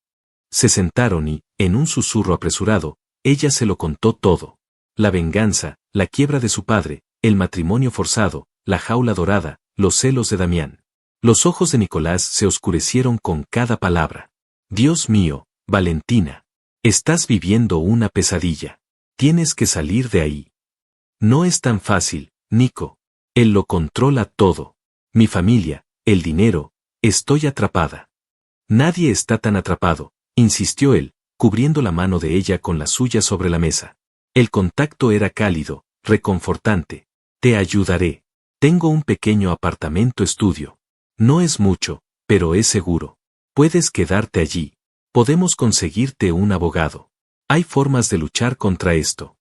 Se sentaron y, en un susurro apresurado, ella se lo contó todo. La venganza, la quiebra de su padre, el matrimonio forzado, la jaula dorada, los celos de Damián. Los ojos de Nicolás se oscurecieron con cada palabra. Dios mío, Valentina. Estás viviendo una pesadilla. Tienes que salir de ahí. No es tan fácil, Nico. Él lo controla todo. Mi familia, el dinero, estoy atrapada. Nadie está tan atrapado, insistió él, cubriendo la mano de ella con la suya sobre la mesa. El contacto era cálido, reconfortante. Te ayudaré. Tengo un pequeño apartamento estudio. No es mucho, pero es seguro. Puedes quedarte allí. Podemos conseguirte un abogado. Hay formas de luchar contra esto.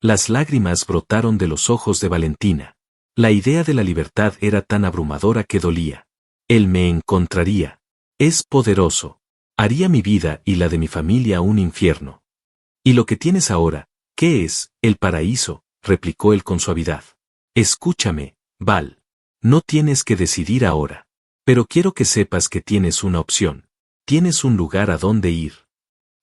Las lágrimas brotaron de los ojos de Valentina. La idea de la libertad era tan abrumadora que dolía. Él me encontraría. Es poderoso. Haría mi vida y la de mi familia un infierno. ¿Y lo que tienes ahora, qué es, el paraíso?, replicó él con suavidad. Escúchame, Val. No tienes que decidir ahora. Pero quiero que sepas que tienes una opción. Tienes un lugar a donde ir.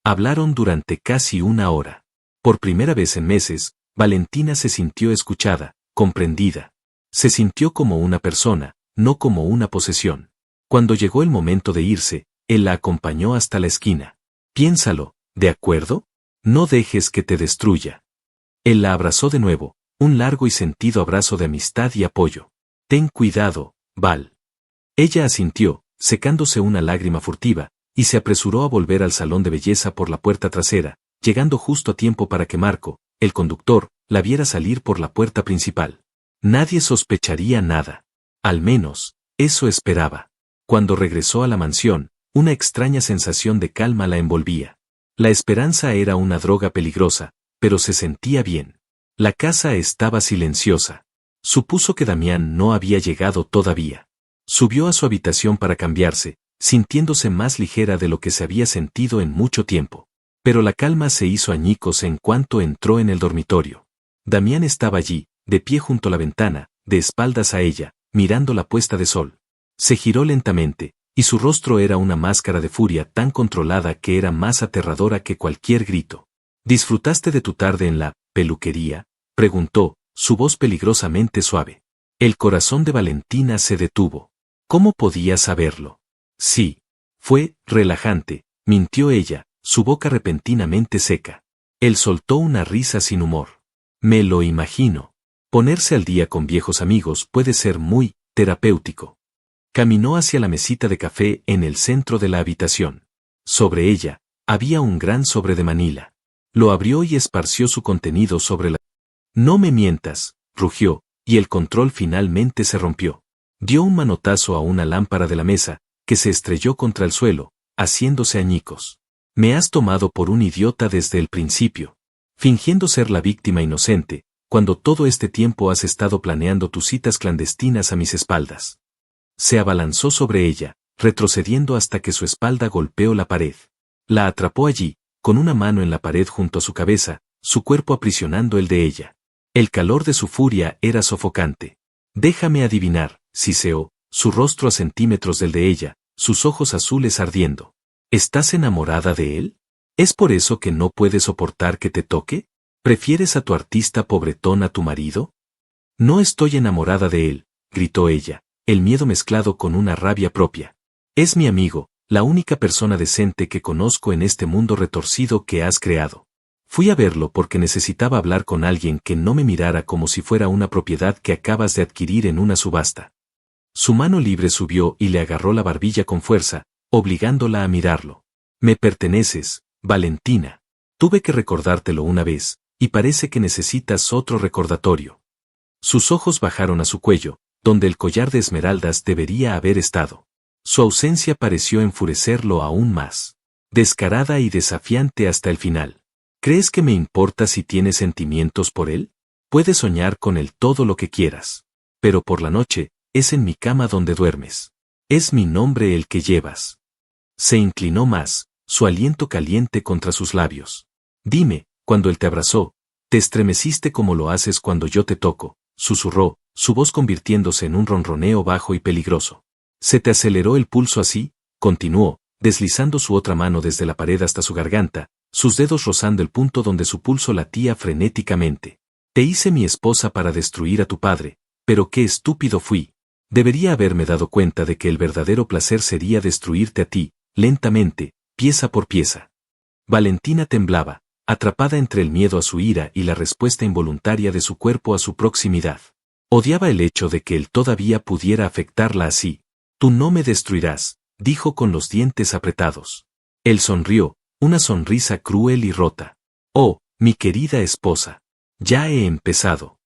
Hablaron durante casi una hora. Por primera vez en meses, Valentina se sintió escuchada, comprendida. Se sintió como una persona, no como una posesión. Cuando llegó el momento de irse, él la acompañó hasta la esquina. Piénsalo, ¿de acuerdo? No dejes que te destruya. Él la abrazó de nuevo, un largo y sentido abrazo de amistad y apoyo. Ten cuidado, Val. Ella asintió, secándose una lágrima furtiva, y se apresuró a volver al salón de belleza por la puerta trasera, llegando justo a tiempo para que Marco, el conductor, la viera salir por la puerta principal. Nadie sospecharía nada. Al menos, eso esperaba. Cuando regresó a la mansión, una extraña sensación de calma la envolvía. La esperanza era una droga peligrosa, pero se sentía bien. La casa estaba silenciosa. Supuso que Damián no había llegado todavía. Subió a su habitación para cambiarse, sintiéndose más ligera de lo que se había sentido en mucho tiempo. Pero la calma se hizo añicos en cuanto entró en el dormitorio. Damián estaba allí, de pie junto a la ventana, de espaldas a ella, mirando la puesta de sol. Se giró lentamente, y su rostro era una máscara de furia tan controlada que era más aterradora que cualquier grito. ¿Disfrutaste de tu tarde en la peluquería?, preguntó, su voz peligrosamente suave. El corazón de Valentina se detuvo. ¿Cómo podía saberlo? Sí. Fue relajante, mintió ella, su boca repentinamente seca. Él soltó una risa sin humor. Me lo imagino. Ponerse al día con viejos amigos puede ser muy terapéutico. Caminó hacia la mesita de café en el centro de la habitación. Sobre ella, había un gran sobre de Manila. Lo abrió y esparció su contenido sobre la... No me mientas, rugió, y el control finalmente se rompió. Dio un manotazo a una lámpara de la mesa, que se estrelló contra el suelo, haciéndose añicos. Me has tomado por un idiota desde el principio. Fingiendo ser la víctima inocente, cuando todo este tiempo has estado planeando tus citas clandestinas a mis espaldas. Se abalanzó sobre ella, retrocediendo hasta que su espalda golpeó la pared. La atrapó allí, con una mano en la pared junto a su cabeza, su cuerpo aprisionando el de ella. El calor de su furia era sofocante. Déjame adivinar, siseó, su rostro a centímetros del de ella, sus ojos azules ardiendo. ¿Estás enamorada de él? ¿Es por eso que no puedes soportar que te toque? ¿Prefieres a tu artista pobretón a tu marido? No estoy enamorada de él, gritó ella, el miedo mezclado con una rabia propia. Es mi amigo, la única persona decente que conozco en este mundo retorcido que has creado. Fui a verlo porque necesitaba hablar con alguien que no me mirara como si fuera una propiedad que acabas de adquirir en una subasta. Su mano libre subió y le agarró la barbilla con fuerza, obligándola a mirarlo. Me perteneces, Valentina. Tuve que recordártelo una vez, y parece que necesitas otro recordatorio. Sus ojos bajaron a su cuello, donde el collar de esmeraldas debería haber estado. Su ausencia pareció enfurecerlo aún más. Descarada y desafiante hasta el final. ¿Crees que me importa si tienes sentimientos por él? Puedes soñar con él todo lo que quieras. Pero por la noche, es en mi cama donde duermes. Es mi nombre el que llevas. Se inclinó más, su aliento caliente contra sus labios. Dime, cuando él te abrazó, ¿te estremeciste como lo haces cuando yo te toco?, susurró, su voz convirtiéndose en un ronroneo bajo y peligroso. ¿Se te aceleró el pulso así?, continuó, deslizando su otra mano desde la pared hasta su garganta, sus dedos rozando el punto donde su pulso latía frenéticamente. Te hice mi esposa para destruir a tu padre, pero qué estúpido fui. Debería haberme dado cuenta de que el verdadero placer sería destruirte a ti, lentamente, pieza por pieza. Valentina temblaba, atrapada entre el miedo a su ira y la respuesta involuntaria de su cuerpo a su proximidad. Odiaba el hecho de que él todavía pudiera afectarla así. Tú no me destruirás, dijo con los dientes apretados. Él sonrió, una sonrisa cruel y rota. Oh, mi querida esposa. Ya he empezado.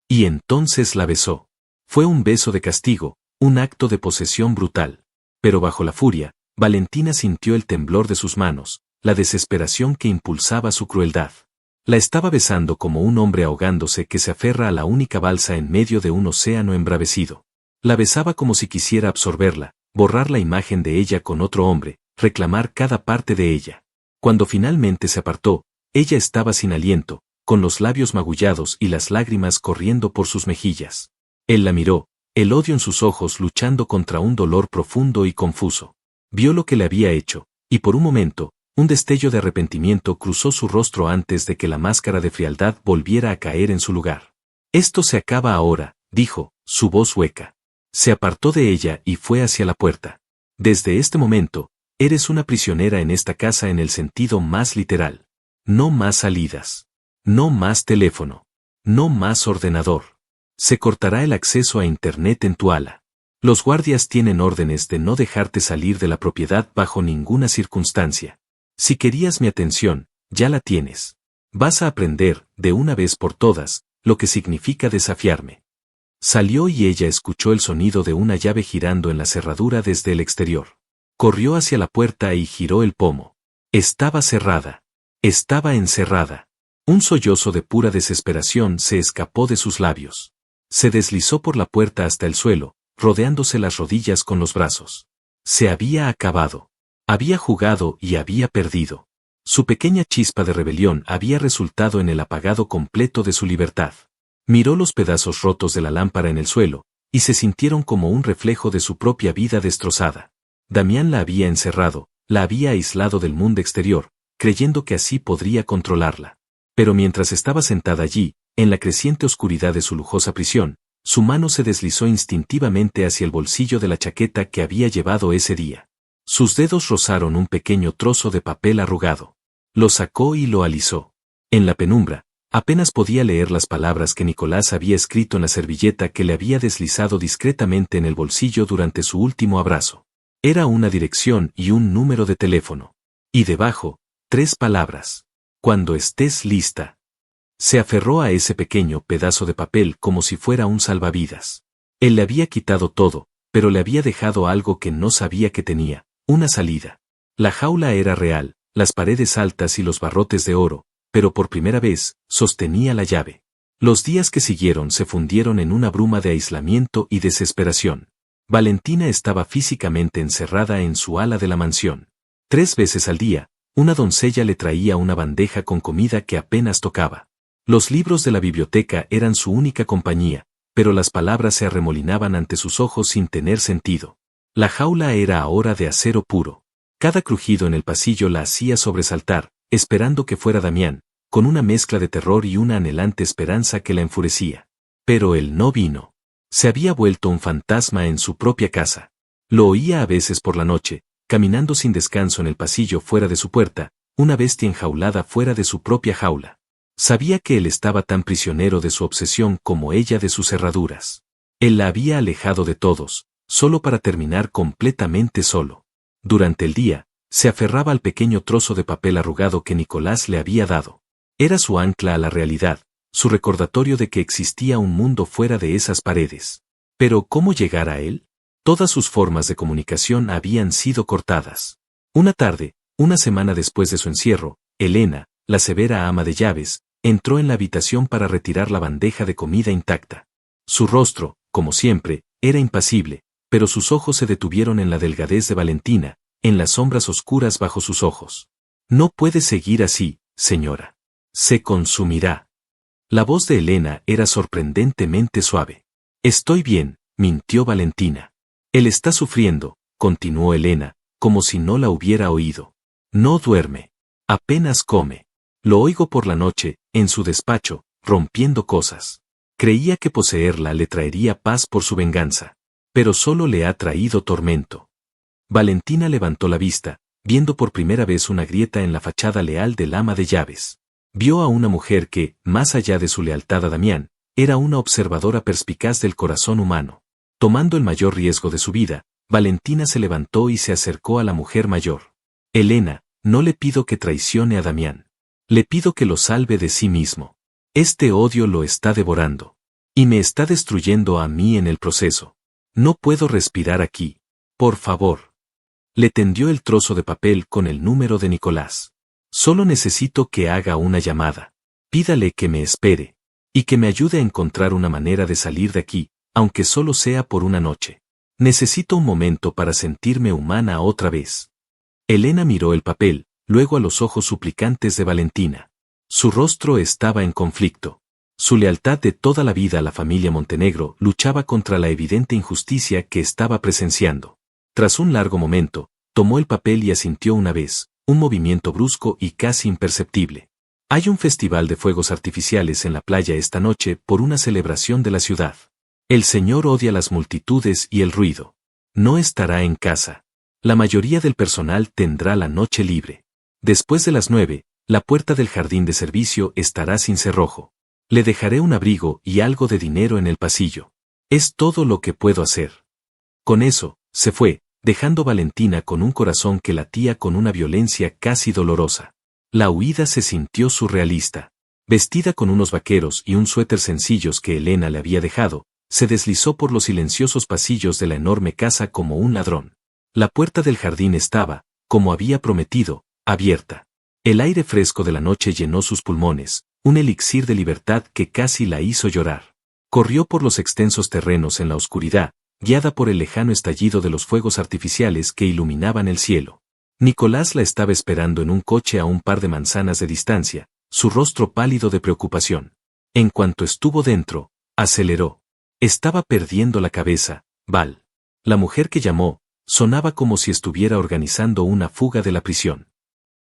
Y entonces la besó. Fue un beso de castigo, un acto de posesión brutal. Pero bajo la furia, Valentina sintió el temblor de sus manos, la desesperación que impulsaba su crueldad. La estaba besando como un hombre ahogándose que se aferra a la única balsa en medio de un océano embravecido. La besaba como si quisiera absorberla, borrar la imagen de ella con otro hombre, reclamar cada parte de ella. Cuando finalmente se apartó, ella estaba sin aliento, con los labios magullados y las lágrimas corriendo por sus mejillas. Él la miró, el odio en sus ojos luchando contra un dolor profundo y confuso. Vio lo que le había hecho, y por un momento, un destello de arrepentimiento cruzó su rostro antes de que la máscara de frialdad volviera a caer en su lugar. Esto se acaba ahora, dijo, su voz hueca. Se apartó de ella y fue hacia la puerta. Desde este momento, eres una prisionera en esta casa en el sentido más literal. No más salidas. No más teléfono. No más ordenador. Se cortará el acceso a Internet en tu ala. Los guardias tienen órdenes de no dejarte salir de la propiedad bajo ninguna circunstancia. Si querías mi atención, ya la tienes. Vas a aprender, de una vez por todas, lo que significa desafiarme. Salió y ella escuchó el sonido de una llave girando en la cerradura desde el exterior. Corrió hacia la puerta y giró el pomo. Estaba cerrada. Estaba encerrada. Un sollozo de pura desesperación se escapó de sus labios. Se deslizó por la puerta hasta el suelo, rodeándose las rodillas con los brazos. Se había acabado. Había jugado y había perdido. Su pequeña chispa de rebelión había resultado en el apagado completo de su libertad. Miró los pedazos rotos de la lámpara en el suelo, y se sintieron como un reflejo de su propia vida destrozada. Damián la había encerrado, la había aislado del mundo exterior, creyendo que así podría controlarla. Pero mientras estaba sentada allí, en la creciente oscuridad de su lujosa prisión, su mano se deslizó instintivamente hacia el bolsillo de la chaqueta que había llevado ese día. Sus dedos rozaron un pequeño trozo de papel arrugado. Lo sacó y lo alisó. En la penumbra, apenas podía leer las palabras que Nicolás había escrito en la servilleta que le había deslizado discretamente en el bolsillo durante su último abrazo. Era una dirección y un número de teléfono. Y debajo, 3 palabras. Cuando estés lista. Se aferró a ese pequeño pedazo de papel como si fuera un salvavidas. Él le había quitado todo, pero le había dejado algo que no sabía que tenía, una salida. La jaula era real, las paredes altas y los barrotes de oro, pero por primera vez, sostenía la llave. Los días que siguieron se fundieron en una bruma de aislamiento y desesperación. Valentina estaba físicamente encerrada en su ala de la mansión. 3 veces al día, una doncella le traía una bandeja con comida que apenas tocaba. Los libros de la biblioteca eran su única compañía, pero las palabras se arremolinaban ante sus ojos sin tener sentido. La jaula era ahora de acero puro. Cada crujido en el pasillo la hacía sobresaltar, esperando que fuera Damián, con una mezcla de terror y una anhelante esperanza que la enfurecía. Pero él no vino. Se había vuelto un fantasma en su propia casa. Lo oía a veces por la noche, caminando sin descanso en el pasillo fuera de su puerta, una bestia enjaulada fuera de su propia jaula. Sabía que él estaba tan prisionero de su obsesión como ella de sus cerraduras. Él la había alejado de todos, solo para terminar completamente solo. Durante el día, se aferraba al pequeño trozo de papel arrugado que Nicolás le había dado. Era su ancla a la realidad, su recordatorio de que existía un mundo fuera de esas paredes. Pero ¿cómo llegar a él? Todas sus formas de comunicación habían sido cortadas. Una tarde, una semana después de su encierro, Elena, la severa ama de llaves, entró en la habitación para retirar la bandeja de comida intacta. Su rostro, como siempre, era impasible, pero sus ojos se detuvieron en la delgadez de Valentina, en las sombras oscuras bajo sus ojos. No puede seguir así, señora. Se consumirá. La voz de Elena era sorprendentemente suave. Estoy bien, mintió Valentina. Él está sufriendo, continuó Elena, como si no la hubiera oído. No duerme. Apenas come. Lo oigo por la noche, en su despacho, rompiendo cosas. Creía que poseerla le traería paz por su venganza. Pero solo le ha traído tormento. Valentina levantó la vista, viendo por primera vez una grieta en la fachada leal del ama de llaves. Vio a una mujer que, más allá de su lealtad a Damián, era una observadora perspicaz del corazón humano. Tomando el mayor riesgo de su vida, Valentina se levantó y se acercó a la mujer mayor. Elena, no le pido que traicione a Damián. Le pido que lo salve de sí mismo. Este odio lo está devorando. Y me está destruyendo a mí en el proceso. No puedo respirar aquí. Por favor. Le tendió el trozo de papel con el número de Nicolás. Solo necesito que haga una llamada. Pídale que me espere. Y que me ayude a encontrar una manera de salir de aquí, aunque solo sea por una noche. Necesito un momento para sentirme humana otra vez. Elena miró el papel, luego a los ojos suplicantes de Valentina. Su rostro estaba en conflicto. Su lealtad de toda la vida a la familia Montenegro luchaba contra la evidente injusticia que estaba presenciando. Tras un largo momento, tomó el papel y asintió una vez, un movimiento brusco y casi imperceptible. Hay un festival de fuegos artificiales en la playa esta noche por una celebración de la ciudad. El señor odia las multitudes y el ruido. No estará en casa. La mayoría del personal tendrá la noche libre. Después de las 9, la puerta del jardín de servicio estará sin cerrojo. Le dejaré un abrigo y algo de dinero en el pasillo. Es todo lo que puedo hacer. Con eso, se fue, dejando Valentina con un corazón que latía con una violencia casi dolorosa. La huida se sintió surrealista. Vestida con unos vaqueros y un suéter sencillos que Elena le había dejado, se deslizó por los silenciosos pasillos de la enorme casa como un ladrón. La puerta del jardín estaba, como había prometido, abierta. El aire fresco de la noche llenó sus pulmones, un elixir de libertad que casi la hizo llorar. Corrió por los extensos terrenos en la oscuridad, guiada por el lejano estallido de los fuegos artificiales que iluminaban el cielo. Nicolás la estaba esperando en un coche a un par de manzanas de distancia, su rostro pálido de preocupación. En cuanto estuvo dentro, aceleró. Estaba perdiendo la cabeza, Val. La mujer que llamó, sonaba como si estuviera organizando una fuga de la prisión.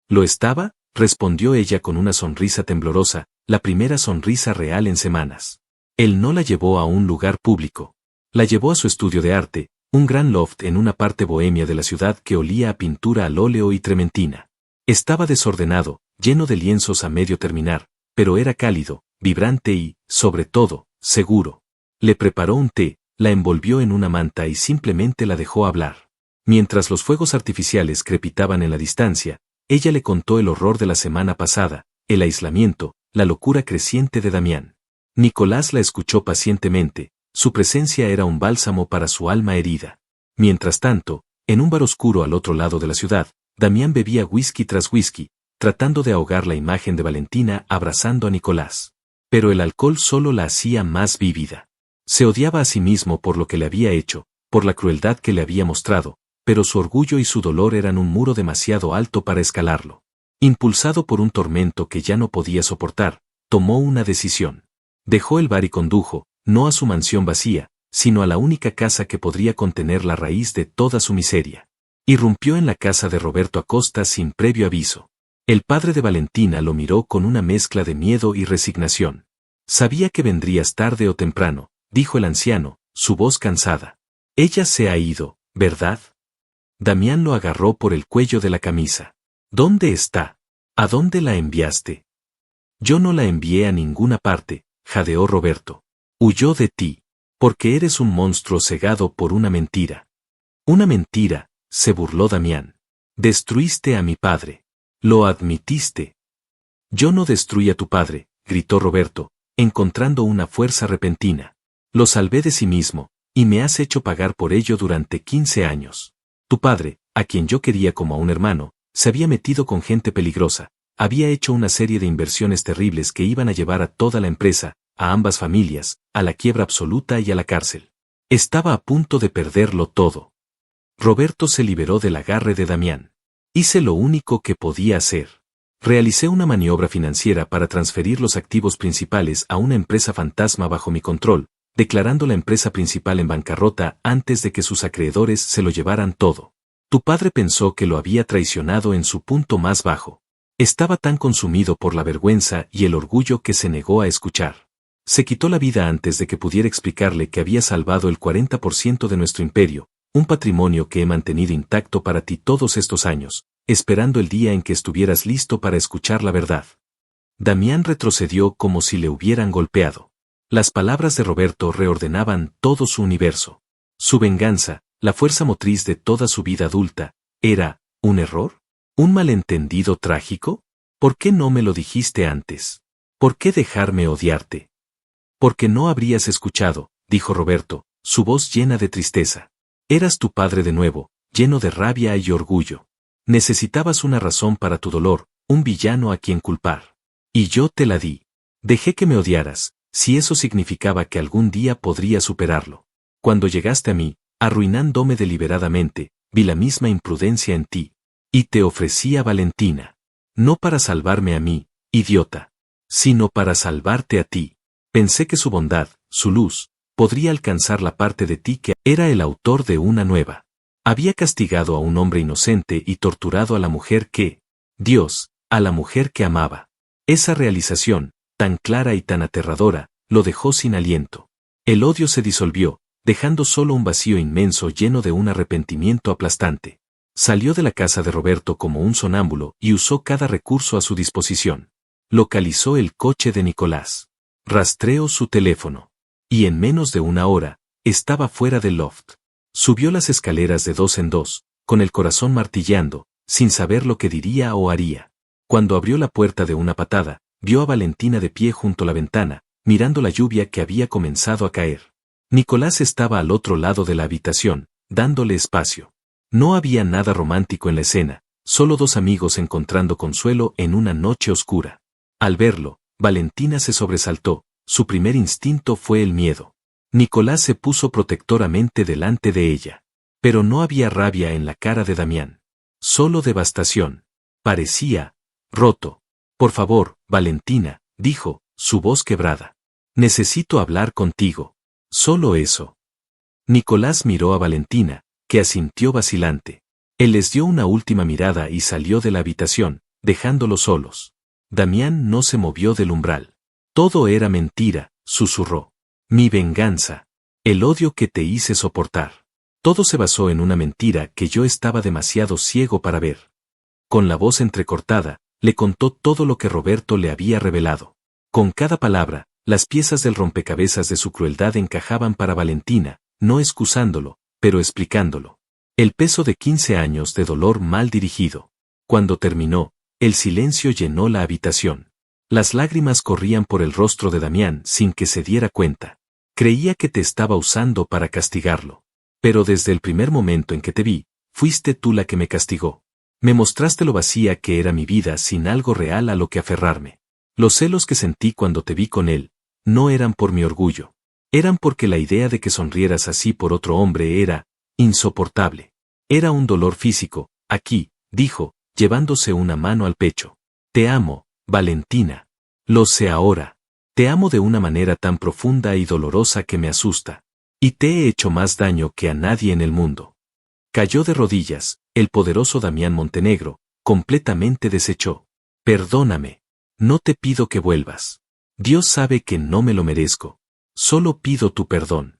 ¿Lo estaba?, respondió ella con una sonrisa temblorosa, la primera sonrisa real en semanas. Él no la llevó a un lugar público. La llevó a su estudio de arte, un gran loft en una parte bohemia de la ciudad que olía a pintura al óleo y trementina. Estaba desordenado, lleno de lienzos a medio terminar, pero era cálido, vibrante y, sobre todo, seguro. Le preparó un té, la envolvió en una manta y simplemente la dejó hablar. Mientras los fuegos artificiales crepitaban en la distancia, ella le contó el horror de la semana pasada, el aislamiento, la locura creciente de Damián. Nicolás la escuchó pacientemente, su presencia era un bálsamo para su alma herida. Mientras tanto, en un bar oscuro al otro lado de la ciudad, Damián bebía whisky tras whisky, tratando de ahogar la imagen de Valentina abrazando a Nicolás. Pero el alcohol solo la hacía más vívida. Se odiaba a sí mismo por lo que le había hecho, por la crueldad que le había mostrado, pero su orgullo y su dolor eran un muro demasiado alto para escalarlo. Impulsado por un tormento que ya no podía soportar, tomó una decisión. Dejó el bar y condujo, no a su mansión vacía, sino a la única casa que podría contener la raíz de toda su miseria. Irrumpió en la casa de Roberto Acosta sin previo aviso. El padre de Valentina lo miró con una mezcla de miedo y resignación. Sabía que vendrías tarde o temprano, dijo el anciano, su voz cansada. Ella se ha ido, ¿verdad? Damián lo agarró por el cuello de la camisa. ¿Dónde está? ¿A dónde la enviaste? Yo no la envié a ninguna parte, jadeó Roberto. Huyó de ti, porque eres un monstruo cegado por una mentira. Una mentira, se burló Damián. Destruiste a mi padre. Lo admitiste. Yo no destruí a tu padre, gritó Roberto, encontrando una fuerza repentina. Lo salvé de sí mismo, y me has hecho pagar por ello durante 15 años. Tu padre, a quien yo quería como a un hermano, se había metido con gente peligrosa, había hecho una serie de inversiones terribles que iban a llevar a toda la empresa, a ambas familias, a la quiebra absoluta y a la cárcel. Estaba a punto de perderlo todo. Roberto se liberó del agarre de Damián. Hice lo único que podía hacer. Realicé una maniobra financiera para transferir los activos principales a una empresa fantasma bajo mi control, declarando la empresa principal en bancarrota antes de que sus acreedores se lo llevaran todo. Tu padre pensó que lo había traicionado en su punto más bajo. Estaba tan consumido por la vergüenza y el orgullo que se negó a escuchar. Se quitó la vida antes de que pudiera explicarle que había salvado el 40% de nuestro imperio, un patrimonio que he mantenido intacto para ti todos estos años, esperando el día en que estuvieras listo para escuchar la verdad. Damián retrocedió como si le hubieran golpeado. Las palabras de Roberto reordenaban todo su universo. Su venganza, la fuerza motriz de toda su vida adulta, ¿era un error? ¿Un malentendido trágico? ¿Por qué no me lo dijiste antes? ¿Por qué dejarme odiarte? Porque no habrías escuchado, dijo Roberto, su voz llena de tristeza. Eras tu padre de nuevo, lleno de rabia y orgullo. Necesitabas una razón para tu dolor, un villano a quien culpar. Y yo te la di. Dejé que me odiaras, si eso significaba que algún día podría superarlo. Cuando llegaste a mí, arruinándome deliberadamente, vi la misma imprudencia en ti. Y te ofrecí a Valentina. No para salvarme a mí, idiota, sino para salvarte a ti. Pensé que su bondad, su luz, podría alcanzar la parte de ti que era el autor de una nueva. Había castigado a un hombre inocente y torturado a la mujer que, Dios, a la mujer que amaba. Esa realización, tan clara y tan aterradora, lo dejó sin aliento. El odio se disolvió, dejando solo un vacío inmenso lleno de un arrepentimiento aplastante. Salió de la casa de Roberto como un sonámbulo y usó cada recurso a su disposición. Localizó el coche de Nicolás. Rastreó su teléfono. Y en menos de una hora, estaba fuera del loft. Subió las escaleras de dos en dos, con el corazón martilleando, sin saber lo que diría o haría. Cuando abrió la puerta de una patada, vio a Valentina de pie junto a la ventana, mirando la lluvia que había comenzado a caer. Nicolás estaba al otro lado de la habitación, dándole espacio. No había nada romántico en la escena, solo dos amigos encontrando consuelo en una noche oscura. Al verlo, Valentina se sobresaltó, su primer instinto fue el miedo. Nicolás se puso protectoramente delante de ella. Pero no había rabia en la cara de Damián. Solo devastación. Parecía roto. Por favor, Valentina, dijo, su voz quebrada. Necesito hablar contigo. Solo eso. Nicolás miró a Valentina, que asintió vacilante. Él les dio una última mirada y salió de la habitación, dejándolos solos. Damián no se movió del umbral. Todo era mentira, susurró. Mi venganza. El odio que te hice soportar. Todo se basó en una mentira que yo estaba demasiado ciego para ver. Con la voz entrecortada, le contó todo lo que Roberto le había revelado. Con cada palabra, las piezas del rompecabezas de su crueldad encajaban para Valentina, no excusándolo, pero explicándolo. El peso de 15 años de dolor mal dirigido. Cuando terminó, el silencio llenó la habitación. Las lágrimas corrían por el rostro de Damián sin que se diera cuenta. Creía que te estaba usando para castigarlo. Pero desde el primer momento en que te vi, fuiste tú la que me castigó. Me mostraste lo vacía que era mi vida sin algo real a lo que aferrarme. Los celos que sentí cuando te vi con él, no eran por mi orgullo. Eran porque la idea de que sonrieras así por otro hombre era insoportable. Era un dolor físico, aquí, dijo, llevándose una mano al pecho. Te amo, Valentina. Lo sé ahora. Te amo de una manera tan profunda y dolorosa que me asusta. Y te he hecho más daño que a nadie en el mundo. Cayó de rodillas, el poderoso Damián Montenegro, completamente deshecho. Perdóname. No te pido que vuelvas. Dios sabe que no me lo merezco. Solo pido tu perdón.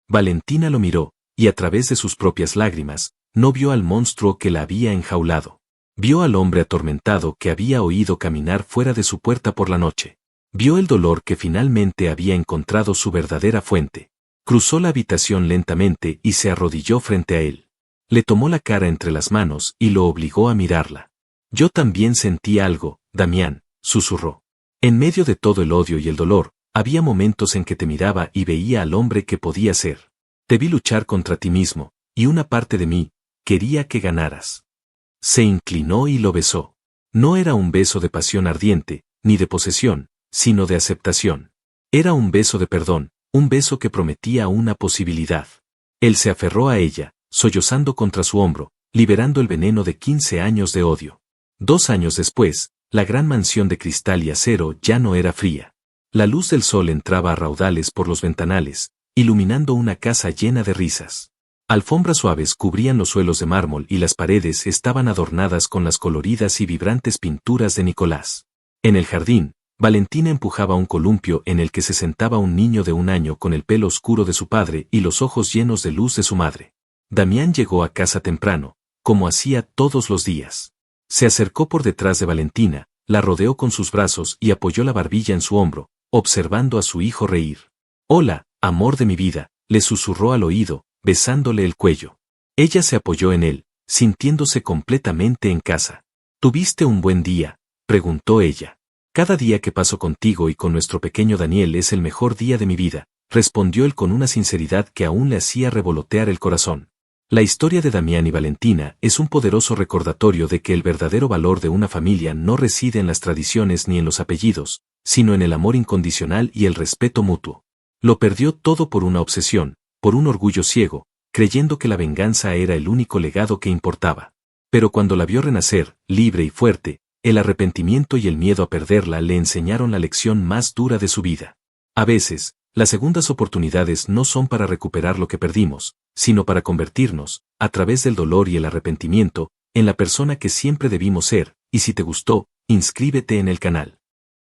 Valentina lo miró, y a través de sus propias lágrimas, no vio al monstruo que la había enjaulado. Vio al hombre atormentado que había oído caminar fuera de su puerta por la noche. Vio el dolor que finalmente había encontrado su verdadera fuente. Cruzó la habitación lentamente y se arrodilló frente a él. Le tomó la cara entre las manos y lo obligó a mirarla. Yo también sentí algo, Damián, susurró. En medio de todo el odio y el dolor, había momentos en que te miraba y veía al hombre que podía ser. Te vi luchar contra ti mismo, y una parte de mí quería que ganaras. Se inclinó y lo besó. No era un beso de pasión ardiente, ni de posesión, sino de aceptación. Era un beso de perdón, un beso que prometía una posibilidad. Él se aferró a ella, sollozando contra su hombro, liberando el veneno de 15 años de odio. 2 años después, la gran mansión de cristal y acero ya no era fría. La luz del sol entraba a raudales por los ventanales, iluminando una casa llena de risas. Alfombras suaves cubrían los suelos de mármol y las paredes estaban adornadas con las coloridas y vibrantes pinturas de Nicolás. En el jardín, Valentina empujaba un columpio en el que se sentaba un niño de 1 año con el pelo oscuro de su padre y los ojos llenos de luz de su madre. Damián llegó a casa temprano, como hacía todos los días. Se acercó por detrás de Valentina, la rodeó con sus brazos y apoyó la barbilla en su hombro, observando a su hijo reír. «Hola, amor de mi vida», le susurró al oído, besándole el cuello. Ella se apoyó en él, sintiéndose completamente en casa. ¿Tuviste un buen día?, preguntó ella. Cada día que paso contigo y con nuestro pequeño Daniel es el mejor día de mi vida, respondió él con una sinceridad que aún le hacía revolotear el corazón. La historia de Damián y Valentina es un poderoso recordatorio de que el verdadero valor de una familia no reside en las tradiciones ni en los apellidos, sino en el amor incondicional y el respeto mutuo. Lo perdió todo por una obsesión, por un orgullo ciego, creyendo que la venganza era el único legado que importaba. Pero cuando la vio renacer, libre y fuerte, el arrepentimiento y el miedo a perderla le enseñaron la lección más dura de su vida. A veces, las segundas oportunidades no son para recuperar lo que perdimos, sino para convertirnos, a través del dolor y el arrepentimiento, en la persona que siempre debimos ser, y si te gustó, inscríbete en el canal.